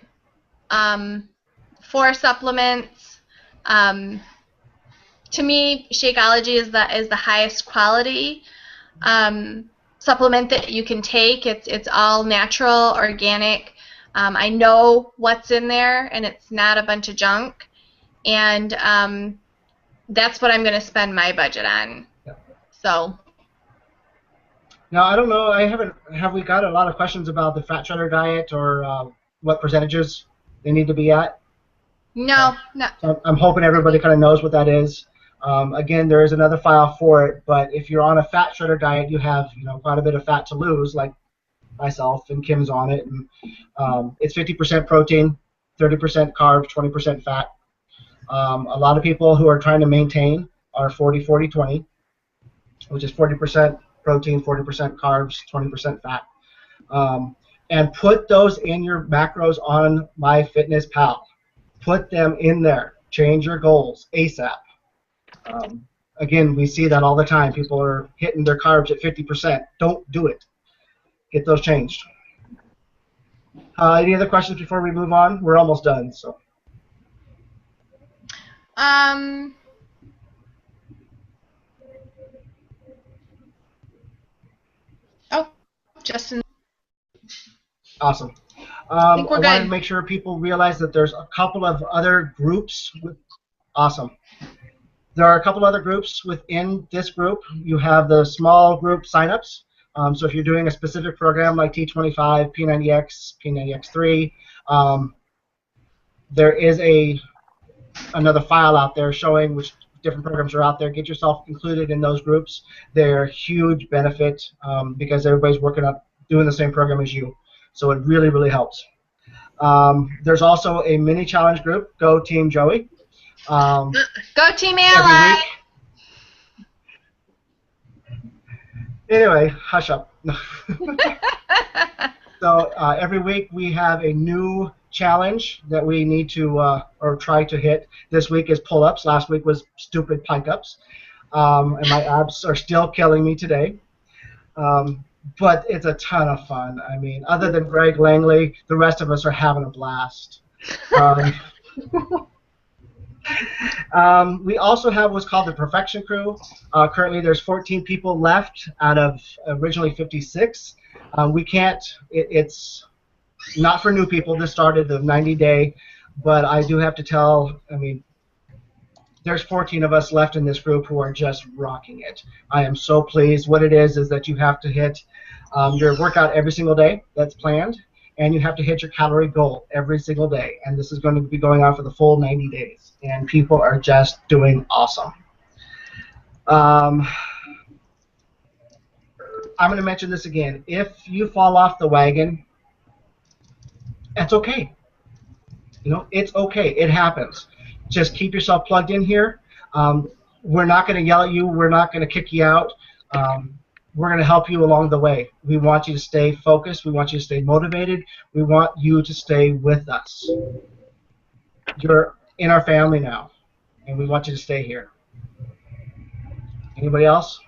for supplements, to me, Shakeology is the highest quality supplement that you can take. It's all natural, organic. I know what's in there, and it's not a bunch of junk. And that's what I'm going to spend my budget on. Yeah. So. Now, I don't know. Have we got a lot of questions about the fat shredder diet or what percentages they need to be at? No, no. So I'm hoping everybody kind of knows what that is. Again, there is another file for it, but if you're on a fat shredder diet, you have quite a bit of fat to lose, like myself and Kim's on it. And it's 50% protein, 30% carbs, 20% fat. A lot of people who are trying to maintain are 40-40-20, which is 40% protein, 40% carbs, 20% fat. And put those in your macros on MyFitnessPal. Put them in there. Change your goals ASAP. Again, we see that all the time. People are hitting their carbs at 50%. Don't do it. Get those changed. Any other questions before we move on? We're almost done. So. Oh, Justin. Awesome. I think we're I wanted good. to make sure people realize that there's a couple of other groups. Awesome. There are a couple other groups within this group. You have the small group signups. So if you're doing a specific program like T25, P90X, P90X3, there is another file out there showing which different programs are out there. Get yourself included in those groups. They're a huge benefit because everybody's working on doing the same program as you. So it really, really helps. There's also a mini challenge group, Go Team Joey. Go Team Every Ally! week. Anyway, hush up. So every week we have a new challenge that we need to or try to hit. This week is pull-ups. Last week was stupid pike-ups. And my abs are still killing me today. But it's a ton of fun. I mean, other than Greg Langley, the rest of us are having a blast. We also have what's called the Perfection Crew. Currently, there's 14 people left out of originally 56. We can't. It's not for new people. This started the 90-day, but I do have to tell. I mean, there's 14 of us left in this group who are just rocking it. I am so pleased. What it is that you have to hit your workout every single day that's planned, and you have to hit your calorie goal every single day. And this is going to be going on for the full 90 days. And people are just doing awesome. I'm going to mention this again. If you fall off the wagon, that's okay. It's okay. It happens. Just keep yourself plugged in here. We're not going to yell at you. We're not going to kick you out. We're going to help you along the way. We want you to stay focused. We want you to stay motivated. We want you to stay with us. You're in our family now, and we want you to stay here. Anybody else?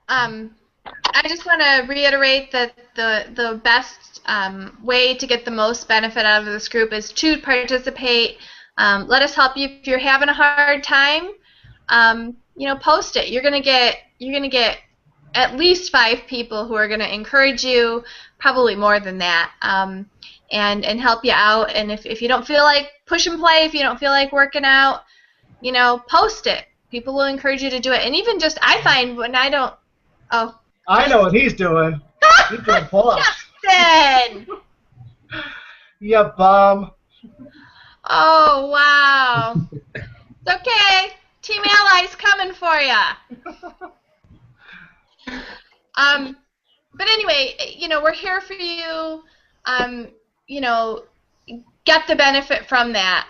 I just want to reiterate that the best way to get the most benefit out of this group is to participate. Let us help you. If you're having a hard time, post it. You're gonna get at least 5 people who are gonna encourage you, probably more than that, and help you out. And if you don't feel like push and play, if you don't feel like working out, post it. People will encourage you to do it. And even just I find when I don't. Oh. I know what he's doing. He's doing pull-ups. Justin! You bum. Oh, wow. It's okay. Team Ally's coming for you. But anyway, we're here for you. Get the benefit from that.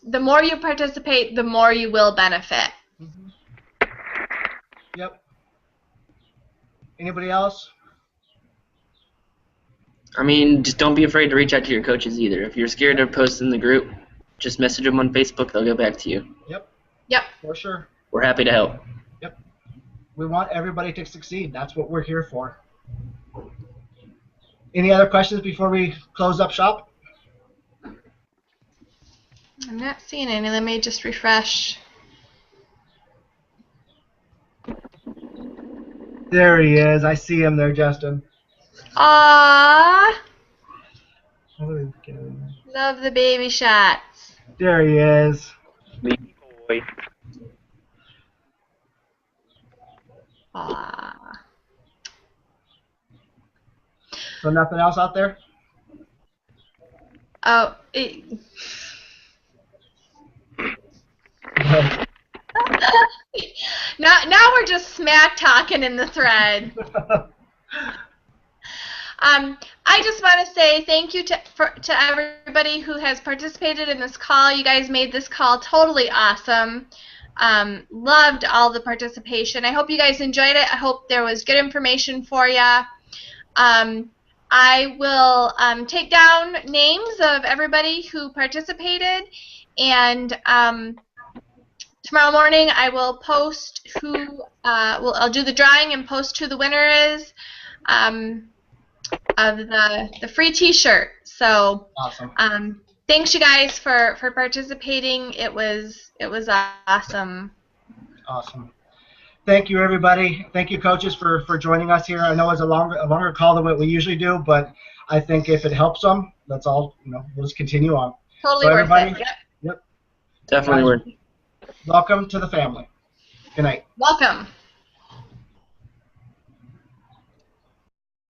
The more you participate, the more you will benefit. Mm-hmm. Yep. Anybody else? I mean, just don't be afraid to reach out to your coaches either. If you're scared to post in the group, just message them on Facebook. They'll get back to you. Yep. Yep. For sure. We're happy to help. Yep. We want everybody to succeed. That's what we're here for. Any other questions before we close up shop? I'm not seeing any. Let me just refresh. There he is. I see him there, Justin. Aww. How do we get him? Love the baby shots. There he is. Baby boy. Aww. So nothing else out there? Oh, now we're just smack talking in the thread. I just want to say thank you to everybody who has participated in this call. You guys made this call totally awesome. Loved all the participation. I hope you guys enjoyed it. I hope there was good information for you. I will take down names of everybody who participated, and tomorrow morning I will post who. I'll do the drawing and post who the winner is of the free T-shirt. So Awesome. thanks you guys for participating. It was awesome. Awesome. Thank you, everybody. Thank you, coaches, for joining us here. I know it's a longer call than what we usually do, but I think if it helps them, that's all. We'll just continue on. Totally So worth everybody, it. Yep. Definitely worth it. Welcome to the family. Good night. Welcome.